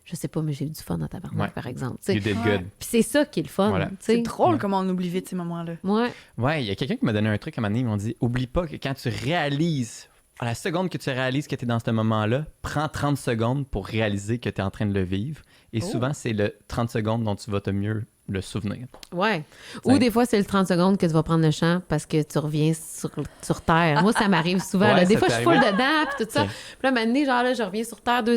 Je sais pas, mais j'ai eu du fun dans tabarnak, Ouais. par exemple. tu sais. You did Ouais. good. Puis c'est ça qui est le fun. Voilà. tu sais. C'est drôle Ouais. comment on oublie vite ces moments-là. Ouais. Ouais, il y a quelqu'un qui m'a donné un truc à un moment donné. Ils m'ont dit oublie pas que quand tu réalises, à la seconde que tu réalises que tu es dans ce moment-là, prends 30 secondes pour réaliser que tu es en train de le vivre. Et souvent, c'est le 30 secondes dont tu vas te mieux le souvenir. Ouais. Ouais. Ou des fois, c'est le 30 secondes que tu vas prendre le champ parce que tu reviens sur Terre. Moi, ça m'arrive souvent. Ouais, là. Des ça fois, je t'est suis full arrivé? dedans, puis tout ça. Ok. Puis là, maintenant, genre, là, je reviens sur Terre 2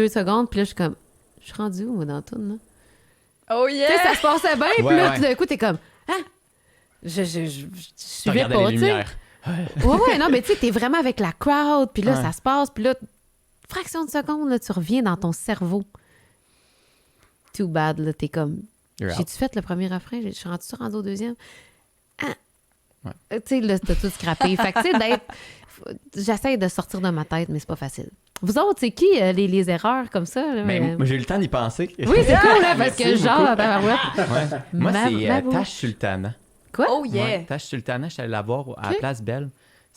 secondes, puis là, je suis comme, je suis rendue où, moi, dans tout, là? Oh Tu sais, yeah! ça se passait bien, puis Ouais, là, ouais. tout d'un coup, t'es comme, ah! Je Tu suivais regardais pas, les tu sais. lumières. Ouais, non, mais tu sais, t'es vraiment avec la crowd, puis là, Ouais. ça se passe, puis là, fraction de seconde, là, tu reviens dans ton cerveau. Too bad, là, t'es comme, You're out. j'ai-tu fait le premier refrain? Je suis rendu au deuxième? Ah! Ouais. Tu sais, là, t'as tout scrappé. Fait que, tu sais, j'essaie de sortir de ma tête, mais c'est pas facile. Vous autres, c'est qui les erreurs comme ça? Là? Mais moi, j'ai eu le temps d'y penser. Oui, c'est cool, là, parce Merci que genre, beaucoup. tabarouette. Ouais. Moi, c'est Bravo. Tash Sultana. Quoi? Oh yeah! Ouais, Tash Sultana, je suis allé la voir à la Ok. Place Belle.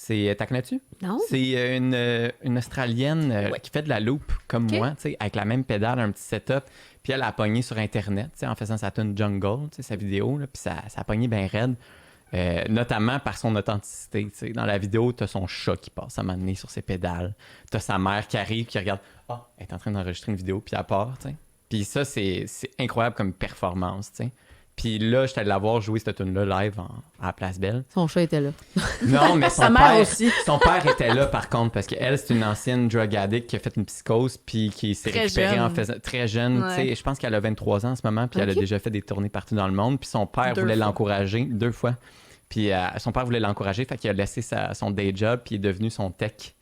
T'as connais-tu? Non? C'est une Australienne qui fait de la loupe comme Ok. moi, tu sais, avec la même pédale, un petit setup. Puis elle a pogné sur Internet, tu sais, en faisant sa tune Jungle, tu sais, sa vidéo, là, puis ça a pogné bien raide. notamment par son authenticité. Tu sais. Dans la vidéo, t'as son chat qui passe à un moment donné sur ses pédales. T'as sa mère qui arrive, qui regarde. Ah, elle est en train d'enregistrer une vidéo, puis elle part. Tu sais. Puis ça, c'est incroyable comme performance. Tu sais. Puis là, j'étais allé la voir jouer cette tune-là live à la Place Belle. Son chat était là. Non, mais Sa mère aussi. son père était là, par contre, parce qu'elle, c'est une ancienne drug addict qui a fait une psychose, puis qui s'est Très récupérée jeune. en faisant... Très jeune, Ouais. tu sais. Je pense qu'elle a 23 ans en ce moment, puis elle a Ok. déjà fait des tournées partout dans le monde. Puis son père 2 voulait fois. l'encourager 2 fois. Puis son père voulait l'encourager, fait qu'il a laissé son day job, puis il est devenu son tech.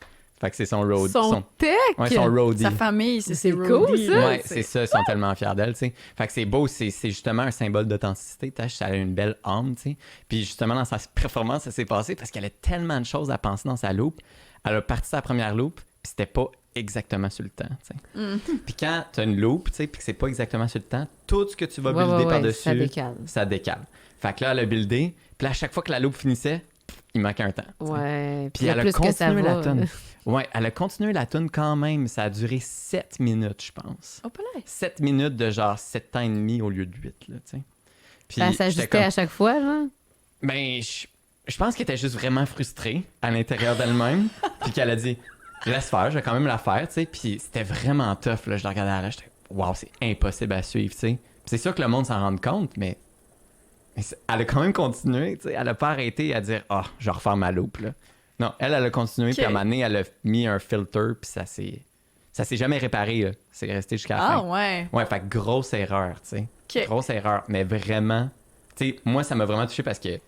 Fait que c'est son road. Son tech! Ouais, son roadie. Sa famille, c'est C'est ses cool, roadies, ça. là, Ouais, c'est ça, ils sont tellement fiers d'elle, tu sais. Fait que c'est beau, c'est justement un symbole d'authenticité, tu sais, elle a une belle âme, tu sais. Puis justement, dans sa performance, ça s'est passé parce qu'elle a tellement de choses à penser dans sa loupe. Elle a parti sa première loupe, puis c'était pas exactement sur le temps, tu sais. Puis quand t'as une loupe, tu sais, puis que c'est pas exactement sur le temps, tout ce que tu vas builder par-dessus, ça décale. ça décale. Fait que là, elle a buildé, puis là, à chaque fois que la loupe finissait, il manquait un temps. tu sais. Ouais. Puis là, elle a plus que ça continué la va, tune. Ouais, elle a continué la tune quand même. Ça a duré 7 minutes, je pense. Oh, pas là. 7 minutes de genre 7 ans et demi au lieu de 8, là, tu sais. Puis Ça j'étais s'ajustait comme- à chaque fois, là. Ben, je pense qu'elle était juste vraiment frustrée à l'intérieur d'elle-même. Puis qu'elle a dit, laisse faire, je vais quand même la faire, tu sais. Puis c'était vraiment tough, là. Je la regardais là, j'étais, waouh, c'est impossible à suivre, tu sais. Puis c'est sûr que le monde s'en rende compte, mais elle a quand même continué, tu sais. Elle a pas arrêté à dire, ah, je vais refaire ma loupe, là. Non, elle a continué, Ok. puis à un moment donné, elle a mis un filter, puis ça s'est jamais réparé, là. C'est resté jusqu'à la Ah, fin. ouais. Ouais, fait que grosse erreur, tu sais. OK. Grosse erreur, mais vraiment, tu sais, moi, ça m'a vraiment touché parce que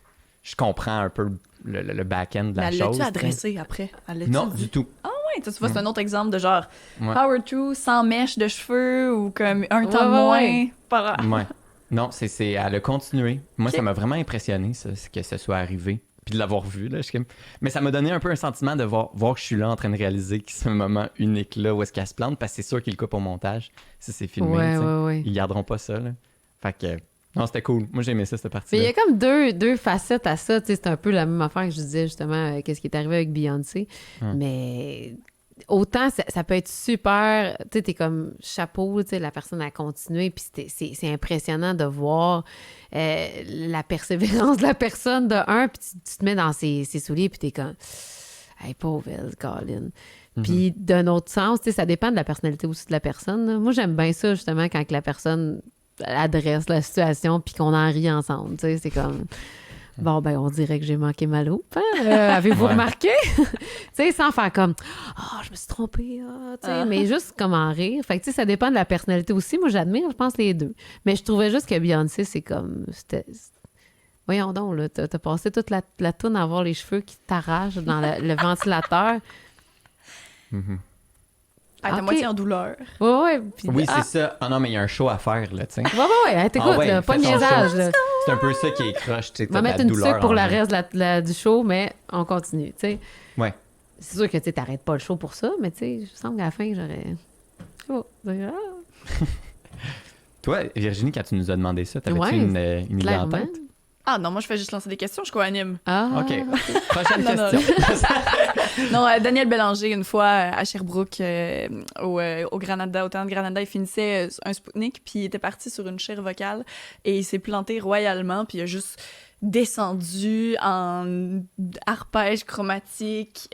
je comprends un peu le back-end de Mais la elle chose. l'a-tu tu sais. adressé après? Elle l'a-tu Non, dit? du tout. Ouais, tu vois, c'est un autre exemple de genre Ouais. power through, sans mèche de cheveux ou comme un temps ouais, moins. ouais. Par... Ouais. Non, elle a continué. Moi, Ok. ça m'a vraiment impressionné, ça, que ce soit arrivé. Puis de l'avoir vu, là. Mais ça m'a donné un peu un sentiment de voir que je suis là en train de réaliser que c'est un moment unique là où est-ce qu'elle se plante, parce que c'est sûr qu'ils le coupent au montage. Si c'est filmé, Ouais, tu sais. ouais, ouais. Ils garderont pas ça, là. Fait que, non, c'était cool. Moi, j'ai aimé ça, cette Mais il partie-là. y a comme deux facettes à ça. Tu sais, c'est un peu la même affaire que je disais justement, qu'est-ce qui est arrivé avec Beyoncé. Mais autant, ça peut être super. Tu sais, t'es comme chapeau, tu sais, la personne a continué. Puis c'est impressionnant de voir la persévérance de la personne de un. Puis tu te mets dans ses souliers, puis t'es comme, hey, pauvre elle, Colin. Puis d'un autre sens, tu sais, ça dépend de la personnalité aussi de la personne, là. Moi, j'aime bien ça, justement, quand que la personne adresse la situation puis qu'on en rit ensemble, tu sais, c'est comme... Bon, ben, on dirait que j'ai manqué ma loupe, hein? Avez-vous Ouais. remarqué? Tu sais, sans faire comme « Ah, je me suis trompée, ah, tu sais, mais juste comme en rire. Fait que, tu sais, ça dépend de la personnalité aussi. Moi, j'admire, je pense, les deux. Mais je trouvais juste que Beyoncé, c'est comme... Voyons donc, là, t'as passé toute la toune à avoir les cheveux qui t'arrachent dans le ventilateur. Elle était Ok. moitié en douleur. Ouais, ouais. Puis, Oui, ah, c'est ça. Ah non, mais il y a un show à faire, là, tu sais. ouais, t'écoutes, Ah ouais, là, pas de fais ton niaisage, show. là. C'est un peu ça qui est croche, tu sais. On va t'as de mettre la une douleur tuque pour en le jeu. reste du show, mais on continue, tu sais. Ouais. C'est sûr que tu t'arrêtes pas le show pour ça, mais tu sais, je sens qu'à la fin, j'aurais... Oh, Toi, Virginie, quand tu nous as demandé ça, t'avais-tu Ouais, une idée en clairement. tête? Ah non, moi, je fais juste lancer des questions, je co-anime. Ah, OK. Prochaine Non, non. question. Non, Daniel Bélanger, une fois à Sherbrooke, au Granada, au temps de Granada, il finissait un Spoutnik, puis il était parti sur une chaire vocale et il s'est planté royalement, puis il a juste descendu en arpège chromatique,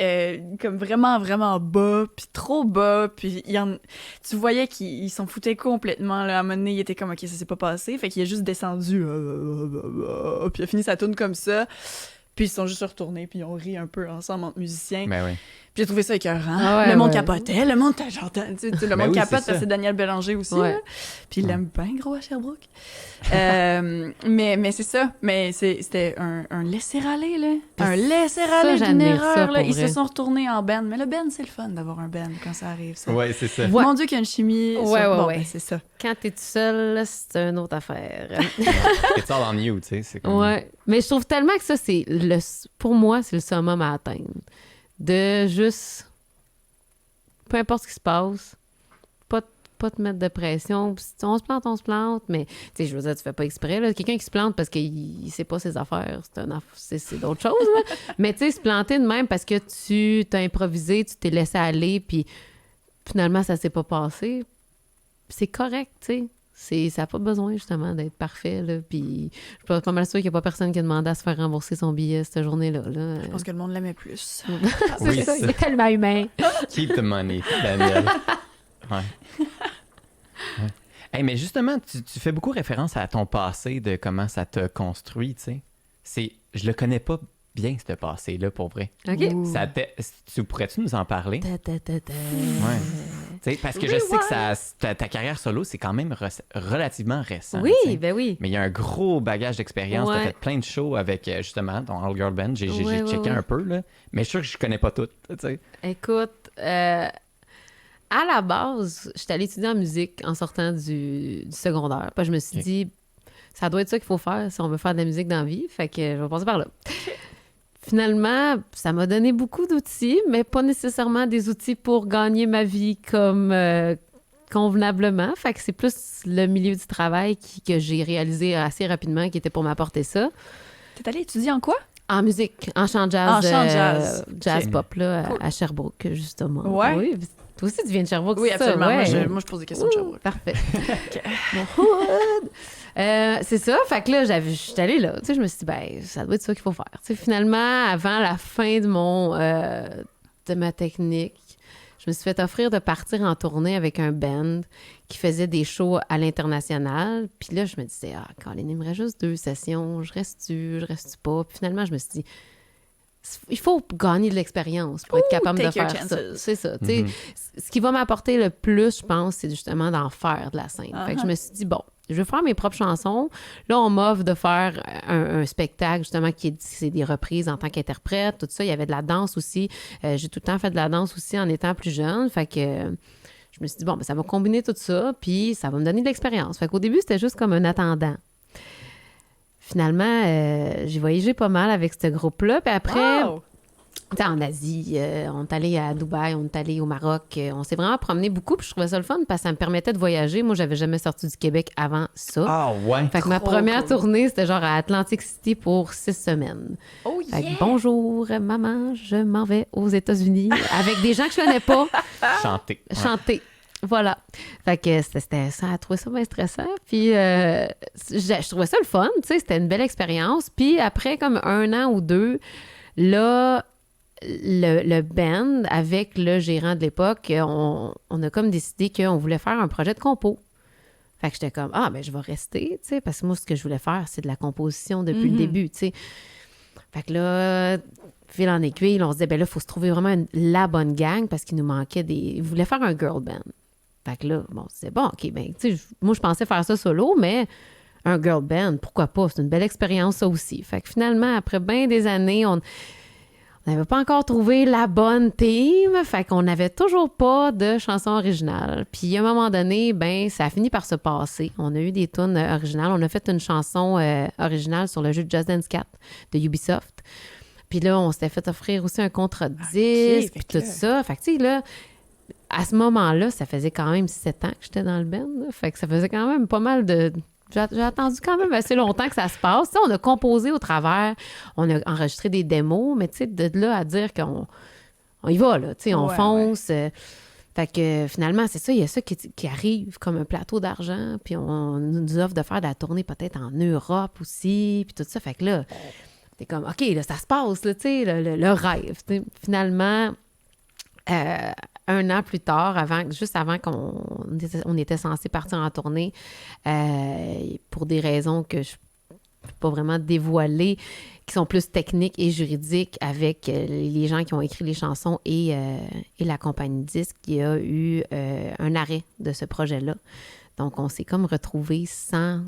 comme vraiment, vraiment bas, puis trop bas, puis tu voyais qu'il s'en foutait complètement, là. À un moment donné, il était comme « OK, ça s'est pas passé », fait qu'il a juste descendu, puis il a fini sa tune comme ça, puis ils se sont juste retournés, puis ils ont ri un peu ensemble entre musiciens. Ben oui. Puis j'ai trouvé ça écœurant. Ah ouais, le monde ouais. capotait, le monde j'entends, tu sais, le Ben monde oui, capote c'est parce que ça. c'est Daniel Bélanger aussi. Ouais. Là. Puis il l'aime bien gros à Sherbrooke. Mais c'est ça. Mais c'était un laisser-aller, là. Un laisser-aller ça, d'une j'admire ça, erreur. Là. pour Ils se vrai. sont retournés en band. Mais le band, c'est le fun d'avoir un band quand ça arrive. Ça. Ouais, c'est ça. Ouais. Mon Dieu, qu'il y a une chimie. Ouais, bon, ouais. ben, c'est ça. Quand t'es tout seul, là, c'est une autre affaire. It's all on you, tu sais. C'est comme... Ouais. Mais je trouve tellement que ça, pour moi, c'est le summum à atteindre. De juste... Peu importe ce qui se passe, pas te mettre de pression. Puis si on se plante, mais tu sais, je veux dire, tu fais pas exprès. Là. Quelqu'un qui se plante parce qu'il sait pas ses affaires, c'est d'autres choses. Là. Mais tu sais, se planter de même parce que tu t'as improvisé, tu t'es laissé aller, puis finalement, ça s'est pas passé, c'est correct, tu sais. Ça n'a pas besoin, justement, d'être parfait, là. Puis je suis pas mal sûre qu'il n'y a pas personne qui a demandé à se faire rembourser son billet cette journée-là. Là. Je pense que le monde l'aimait plus. Oui, C'est ça, il ça. est tellement humain. Keep the money, Daniel. Ouais. Ouais. Hey, mais justement, tu fais beaucoup référence à ton passé, de comment ça t'a construit, tu sais. Je le connais pas bien, ce passé-là, pour vrai. OK. Ouh. Pourrais-tu nous en parler? Ouais. Tu sais, parce que je sais que ta carrière solo, c'est quand même relativement récent. Oui, tu sais. ben oui. Mais il y a un gros bagage d'expérience. Tu as Ouais. fait plein de shows avec, justement, ton All Girl Band. J'ai Ouais, checké ouais. un peu, là. Mais je suis sûr que je connais pas tout, tu sais. Écoute, à la base, j'étais allée étudier en musique en sortant du secondaire. Puis je me suis Ok. dit, ça doit être ça qu'il faut faire si on veut faire de la musique dans la vie. Fait que je vais passer par là. Finalement, ça m'a donné beaucoup d'outils, mais pas nécessairement des outils pour gagner ma vie comme convenablement. Fait que c'est plus le milieu du travail que j'ai réalisé assez rapidement qui était pour m'apporter ça. T'es allé étudier en quoi? En musique, en chant jazz. En chant jazz. Jazz Ok. pop, là, Cool. à Sherbrooke, justement. Ouais. Oui, toi aussi, tu viens de Sherbrooke, Oui, c'est ça? absolument. Ouais. Moi, je pose des questions de Sherbrooke. Parfait. Mon hood. C'est ça. Fait que là, je suis allée là. Tu sais, je me suis dit, ben, ça doit être ça qu'il faut faire. Tu sais, finalement, avant la fin de ma technique, je me suis fait offrir de partir en tournée avec un band qui faisait des shows à l'international. Puis là, je me disais, Colin, il me reste juste 2 sessions. Je reste pas. Puis finalement, je me suis dit, il faut gagner de l'expérience pour être capable de take your faire ça. chances. C'est ça. Tu sais, ce qui va m'apporter le plus, je pense, c'est justement d'en faire de la scène. Fait que je me suis dit, bon, je vais faire mes propres chansons. Là, on m'offre de faire un spectacle, justement, c'est des reprises en tant qu'interprète, tout ça. Il y avait de la danse aussi. J'ai tout le temps fait de la danse aussi en étant plus jeune. Fait que je me suis dit, bon, ben, ça va combiner tout ça, puis ça va me donner de l'expérience. Fait qu'au début, c'était juste comme un attendant. Finalement, j'ai voyagé pas mal avec ce groupe-là. Puis après, Wow! tu sais, en Asie, on est allé à Dubaï, on est allé au Maroc. On s'est vraiment promené beaucoup, puis je trouvais ça le fun parce que ça me permettait de voyager. Moi, j'avais jamais sorti du Québec avant ça. Ah, ouais. Fait que ma trop première cool. tournée, c'était genre à Atlantic City pour 6 semaines. Oh Fait yeah! que bonjour, maman, je m'en vais aux États-Unis avec des gens que je connais pas Chanter. Ouais. chanter. Voilà. Fait que c'était ça, je trouvais ça bien stressant. Puis je trouvais ça le fun, tu sais, c'était une belle expérience. Puis après, comme 1 an ou 2, là, le band, avec le gérant de l'époque, on a comme décidé qu'on voulait faire un projet de compo. Fait que j'étais comme, ben je vais rester, tu sais, parce que moi, ce que je voulais faire, c'est de la composition depuis le début, tu sais. Fait que là, fil en aiguille, on se disait, ben là, il faut se trouver vraiment la bonne gang parce qu'il nous manquait Ils voulaient faire un girl band. Fait que là, bon, c'est bon, OK, ben, tu sais, moi, je pensais faire ça solo, mais un girl band, pourquoi pas? C'est une belle expérience, ça aussi. Fait que finalement, après bien des années, on n'avait pas encore trouvé la bonne team, fait qu'on n'avait toujours pas de chanson originale. Puis à un moment donné, ben, ça a fini par se passer. On a eu des tunes originales. On a fait une chanson originale sur le jeu de Just Dance 4 de Ubisoft. Puis là, on s'était fait offrir aussi un contrat de disque, puis tout ça. Fait que, tu sais, là, à ce moment-là, ça faisait quand même 7 ans que j'étais dans le band. Là. Fait que ça faisait quand même pas mal de... J'ai attendu quand même assez longtemps que ça se passe. Tu sais, on a composé au travers, on a enregistré des démos, mais tu sais, de là à dire qu'on y va, là, tu sais, on fonce. Fait que finalement, c'est ça, il y a ça qui arrive comme un plateau d'argent, puis on nous offre de faire de la tournée peut-être en Europe aussi, puis tout ça. Fait que là, t'es comme, OK, là, ça se passe, là, tu sais, le rêve. T'sais. Finalement, 1 an plus tard, juste avant qu'on était censé partir en tournée, pour des raisons que je ne peux pas vraiment dévoiler, qui sont plus techniques et juridiques avec les gens qui ont écrit les chansons et la compagnie de disques, il y a eu un arrêt de ce projet-là. Donc, on s'est comme retrouvés sans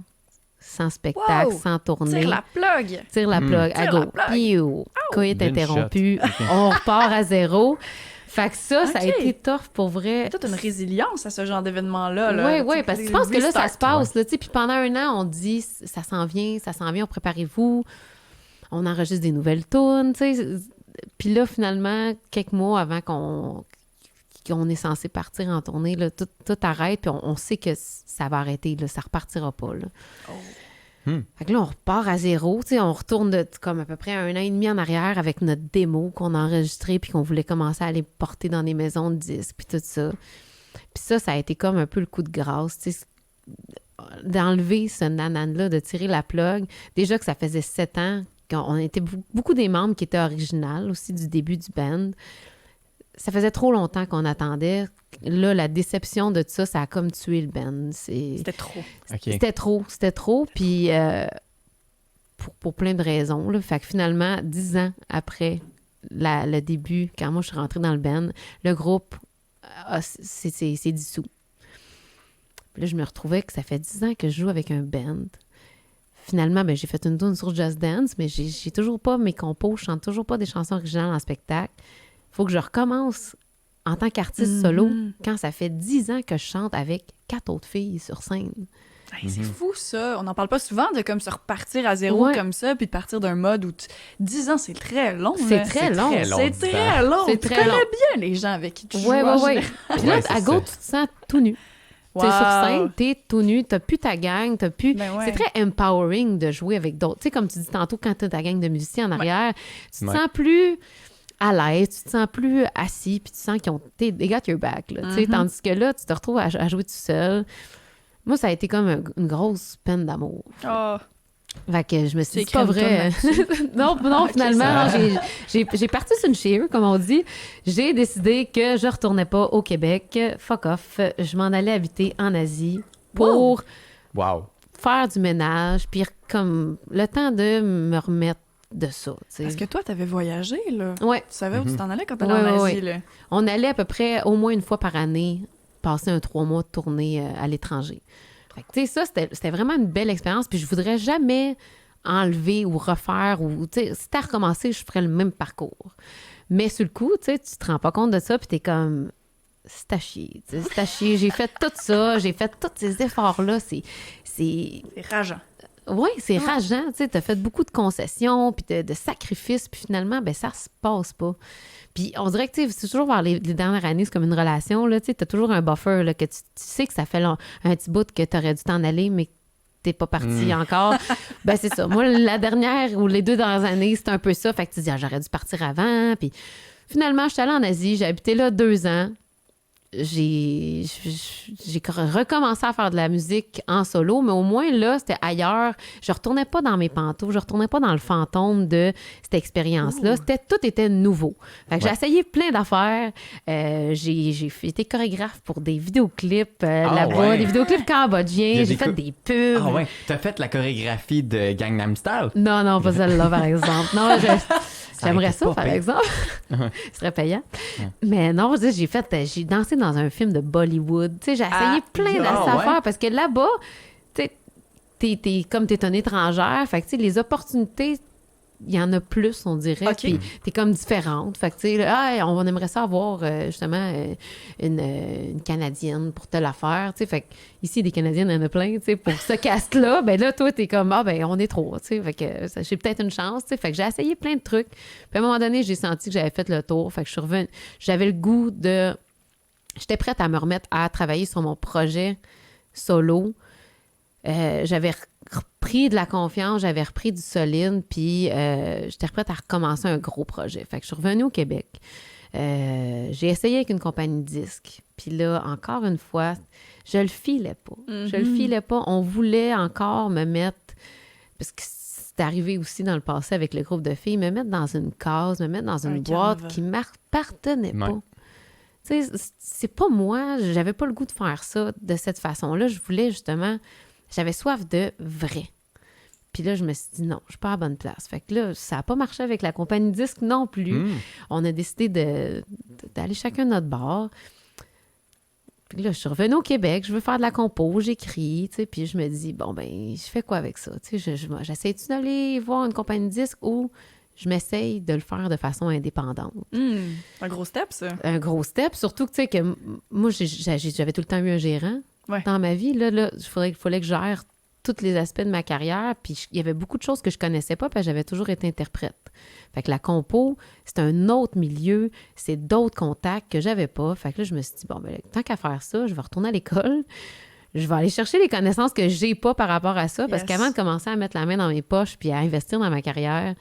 spectacle, Wow! sans tournée. Tire la plug! Tire la plug, à Tire la go. plug. Piou. Coït D'une interrompu. shot. On repart à zéro. Fait que ça a Ok. été tough pour vrai. T'as toute une résilience à ce genre d'événement-là. Là. Oui, parce que je pense que là, ça se passe. Là, tu sais, puis pendant 1 an, on dit, ça s'en vient, préparez-vous. On enregistre des nouvelles tunes, tu sais. Puis là, finalement, quelques mois avant qu'on est censé partir en tournée, là, tout arrête, puis on sait que ça va arrêter, là, ça repartira pas. Là. Fait que là, on repart à zéro, tu sais, on retourne comme à peu près 1 an et demi en arrière avec notre démo qu'on a enregistrée puis qu'on voulait commencer à aller porter dans des maisons de disques puis tout ça. Puis ça a été comme un peu le coup de grâce, tu sais. d'enlever ce nanan-là, de tirer la plug. Déjà que ça faisait 7 ans qu'on était beaucoup des membres qui étaient originales aussi du début du band. Ça faisait trop longtemps qu'on attendait. Là, la déception de ça, ça a comme tué le band. C'était trop. OK. C'était trop. Puis pour plein de raisons. Là. Fait que finalement, 10 ans après le début, quand moi je suis rentrée dans le band, le groupe s'est dissous. Puis là, je me retrouvais que ça fait 10 ans que je joue avec un band. Finalement, ben, j'ai fait une tune sur Just Dance, mais j'ai toujours pas mes compos, je chante toujours pas des chansons originales en spectacle. Faut que je recommence en tant qu'artiste solo quand ça fait 10 ans que je chante avec 4 autres filles sur scène. Hey, c'est fou, ça. On n'en parle pas souvent de comme se repartir à zéro comme ça, puis de partir d'un mode où 10 ans, c'est très long. C'est très long. C'est très long. C'est Tu très long. connais bien les gens avec qui tu joues. Oui. Puis là, Ouais, c'est à go, ça. tu te sens tout nu. Wow. T'es sur scène, t'es tout nu, t'as plus ta gang, t'as plus... Ben ouais. C'est très empowering de jouer avec d'autres. Tu sais, comme tu dis tantôt, quand t'as ta gang de musiciens en arrière, tu te Ouais. sens plus à l'aise, tu te sens plus assis, puis tu sens qu'ils ont... They got your back, là, tu sais. Tandis que là, tu te retrouves à jouer tout seul. Moi, ça a été comme une grosse peine d'amour. Oh. Fait que je me suis dit, C'est c'est pas vrai. non, finalement, non, j'ai parti sur une cheer, comme on dit. J'ai décidé que je retournais pas au Québec. Fuck off. Je m'en allais habiter en Asie pour Wow. faire du ménage, puis comme le temps de me remettre de ça. Tu sais. Parce que toi, t'avais voyagé, là. Ouais. Tu savais où tu t'en allais quand t'allais Ouais, en ouais, Asie, là. On allait à peu près au moins une fois par année passer un 3 mois de tournée à l'étranger. Fait que, tu sais, ça, c'était vraiment une belle expérience, puis je voudrais jamais enlever ou refaire, ou, tu sais, si c'était à recommencer, je ferais le même parcours. Mais sur le coup, tu sais, tu te rends pas compte de ça, puis t'es comme, c'est à chier, tu sais, c'est à chier, j'ai fait tout ça, j'ai fait tous ces efforts-là, c'est... C'est rageant. Oui, c'est rageant, tu sais, t'as fait beaucoup de concessions, puis de sacrifices, puis finalement, ben ça se passe pas. Puis on dirait que, tu sais, c'est toujours vers les dernières années, c'est comme une relation, là, tu sais, t'as toujours un buffer, là, que tu sais que ça fait un petit bout que t'aurais dû t'en aller, mais que t'es pas parti encore. Ben c'est ça. Moi, la dernière ou les 2 dernières années, c'était un peu ça, fait que tu te dis, j'aurais dû partir avant, puis finalement, je suis allée en Asie, j'ai habité là 2 ans. J'ai recommencé à faire de la musique en solo, mais au moins là, c'était ailleurs. Je retournais pas dans mes pantoufles, je retournais pas dans le fantôme de cette expérience-là. Tout était nouveau. Fait que j'ai essayé plein d'affaires. J'ai été chorégraphe pour des vidéoclips là-bas, des vidéoclips cambodgiens. J'ai fait des pubs. Ah ouais, t'as fait la chorégraphie de Gangnam Style? Non, pas celle-là, par exemple. Non, j'aimerais été ça, pas par pire. exemple. Ce serait payant. Mais non, je dis, j'ai dansé dans un film de Bollywood. Tu sais, j'ai essayé plein d'affaires parce que là-bas, tu sais, t'es une étrangère. Fait que, tu sais, les opportunités, il y en a plus, on dirait. OK. Puis t'es comme différente. Fait que, tu sais, là, on aimerait ça avoir, justement, une Canadienne pour te la faire. Tu sais, fait que ici, des Canadiennes, il y en a plein. Tu sais, pour ce cast-là, ben là, toi, t'es comme, on est trop. Tu sais, fait que j'ai peut-être une chance. Tu sais, fait que j'ai essayé plein de trucs. Puis à un moment donné, j'ai senti que j'avais fait le tour. Fait que je suis revenue. J'avais le goût de... J'étais prête à me remettre à travailler sur mon projet solo. J'avais repris de la confiance, j'avais repris du solide, puis j'étais prête à recommencer un gros projet. Fait que je suis revenue au Québec. J'ai essayé avec une compagnie de disques. Puis là, encore une fois, je le filais pas. Je le filais pas. On voulait encore me mettre... Parce que c'est arrivé aussi dans le passé avec le groupe de filles, me mettre dans une case, me mettre dans une boîte canevas. qui ne m'appartenait pas. Ouais. Tu sais, c'est pas moi, j'avais pas le goût de faire ça de cette façon-là. Je voulais justement, j'avais soif de vrai. Puis là, je me suis dit non, je suis pas à la bonne place. Fait que là, ça n'a pas marché avec la compagnie disque non plus. On a décidé d'aller chacun de notre bord. Puis là, je suis revenue au Québec, je veux faire de la compo, j'écris, tu sais, puis je me dis, bon, ben, je fais quoi avec ça? Tu sais, j'essaie-tu d'aller voir une compagnie disque ou je m'essaye de le faire de façon indépendante? Un gros step, ça. Un gros step, surtout que, tu sais, que moi, j'avais tout le temps eu un gérant dans ma vie. Là, il fallait que je gère tous les aspects de ma carrière, puis il y avait beaucoup de choses que je connaissais pas, parce que j'avais toujours été interprète. Fait que la compo, c'est un autre milieu, c'est d'autres contacts que j'avais pas. Fait que là, je me suis dit, bon, ben, tant qu'à faire ça, je vais retourner à l'école, je vais aller chercher les connaissances que j'ai pas par rapport à ça, parce qu'avant de commencer à mettre la main dans mes poches puis à investir dans ma carrière,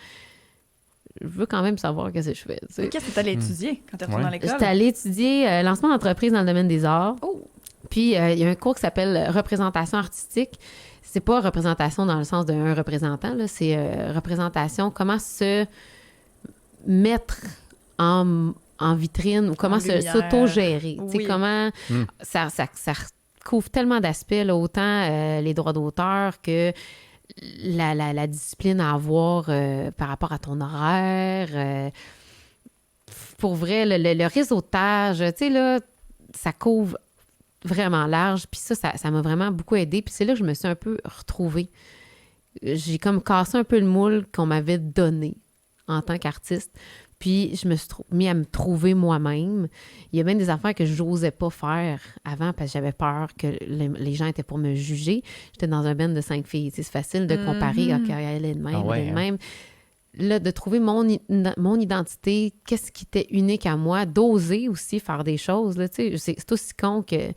je veux quand même savoir qu'est-ce que je fais. Tu sais. Qu'est-ce que tu allais étudier quand tu es retournée à l'école? J'étais allée étudier lancement d'entreprise dans le domaine des arts. Oh! Puis, il y a un cours qui s'appelle représentation artistique. C'est pas représentation dans le sens d'un représentant, là, c'est représentation, comment se mettre en vitrine ou comment s'auto-gérer. Tu sais, comment ça couvre tellement d'aspects, là, autant les droits d'auteur que la discipline à avoir par rapport à ton horaire. Pour vrai, le réseautage, tu sais, là, ça couvre vraiment large. Puis ça m'a vraiment beaucoup aidé. Puis c'est là que je me suis un peu retrouvée. J'ai comme cassé un peu le moule qu'on m'avait donné en tant qu'artiste. Puis je me suis mis à me trouver moi-même. Il y a même des affaires que je n'osais pas faire avant parce que j'avais peur que les gens étaient pour me juger. J'étais dans un band de 5 filles. Tu sais, c'est facile de comparer. OK, elle est de même, elle est de même. Là, de trouver mon identité, qu'est-ce qui était unique à moi, d'oser aussi faire des choses. Là, c'est aussi con que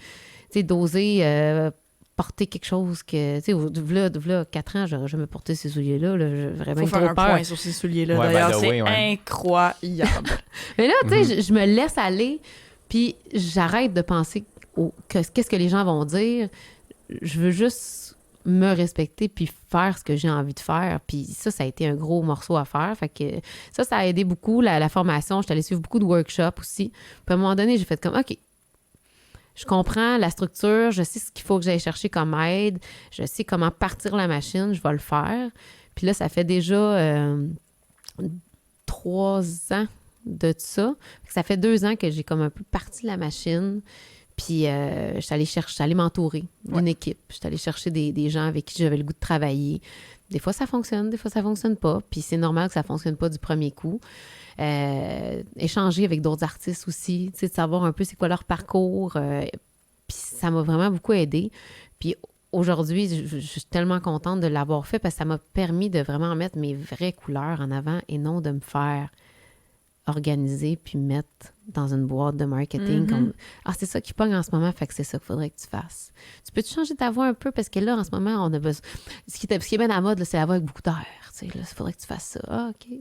d'oser porter quelque chose que, tu sais, v'là 4 ans, je me portais ces souliers-là. J'aurais même faut faire trop un peur. point sur ces souliers-là. Ouais, D'ailleurs, by the c'est way, incroyable. Mais là, tu sais, je me laisse aller, puis j'arrête de penser qu'est-ce que les gens vont dire. Je veux juste me respecter puis faire ce que j'ai envie de faire. Puis ça a été un gros morceau à faire. Fait que ça a aidé beaucoup. La formation, je suis allée suivre beaucoup de workshops aussi. Puis à un moment donné, j'ai fait comme, OK, je comprends la structure, je sais ce qu'il faut que j'aille chercher comme aide, je sais comment partir la machine, je vais le faire. Puis là, ça fait déjà 3 ans de ça. Ça fait 2 ans que j'ai comme un peu parti la machine. Puis, je suis allée m'entourer d'une équipe. Je suis allée chercher des gens avec qui j'avais le goût de travailler. Des fois, ça fonctionne, des fois, ça fonctionne pas. Puis, c'est normal que ça fonctionne pas du premier coup. Échanger avec d'autres artistes aussi, tu sais, de savoir un peu c'est quoi leur parcours. Puis, ça m'a vraiment beaucoup aidée. Puis, aujourd'hui, je suis tellement contente de l'avoir fait parce que ça m'a permis de vraiment mettre mes vraies couleurs en avant et non de me faire organiser puis mettre dans une boîte de marketing comme « Ah, c'est ça qui pogne en ce moment, fait que c'est ça qu'il faudrait que tu fasses. » Tu peux-tu changer ta voix un peu? Parce que là, en ce moment, on a besoin... Ce qui est bien à la mode, là, c'est la voix avec beaucoup d'air. Tu sais, là, il faudrait que tu fasses ça. Ah, OK.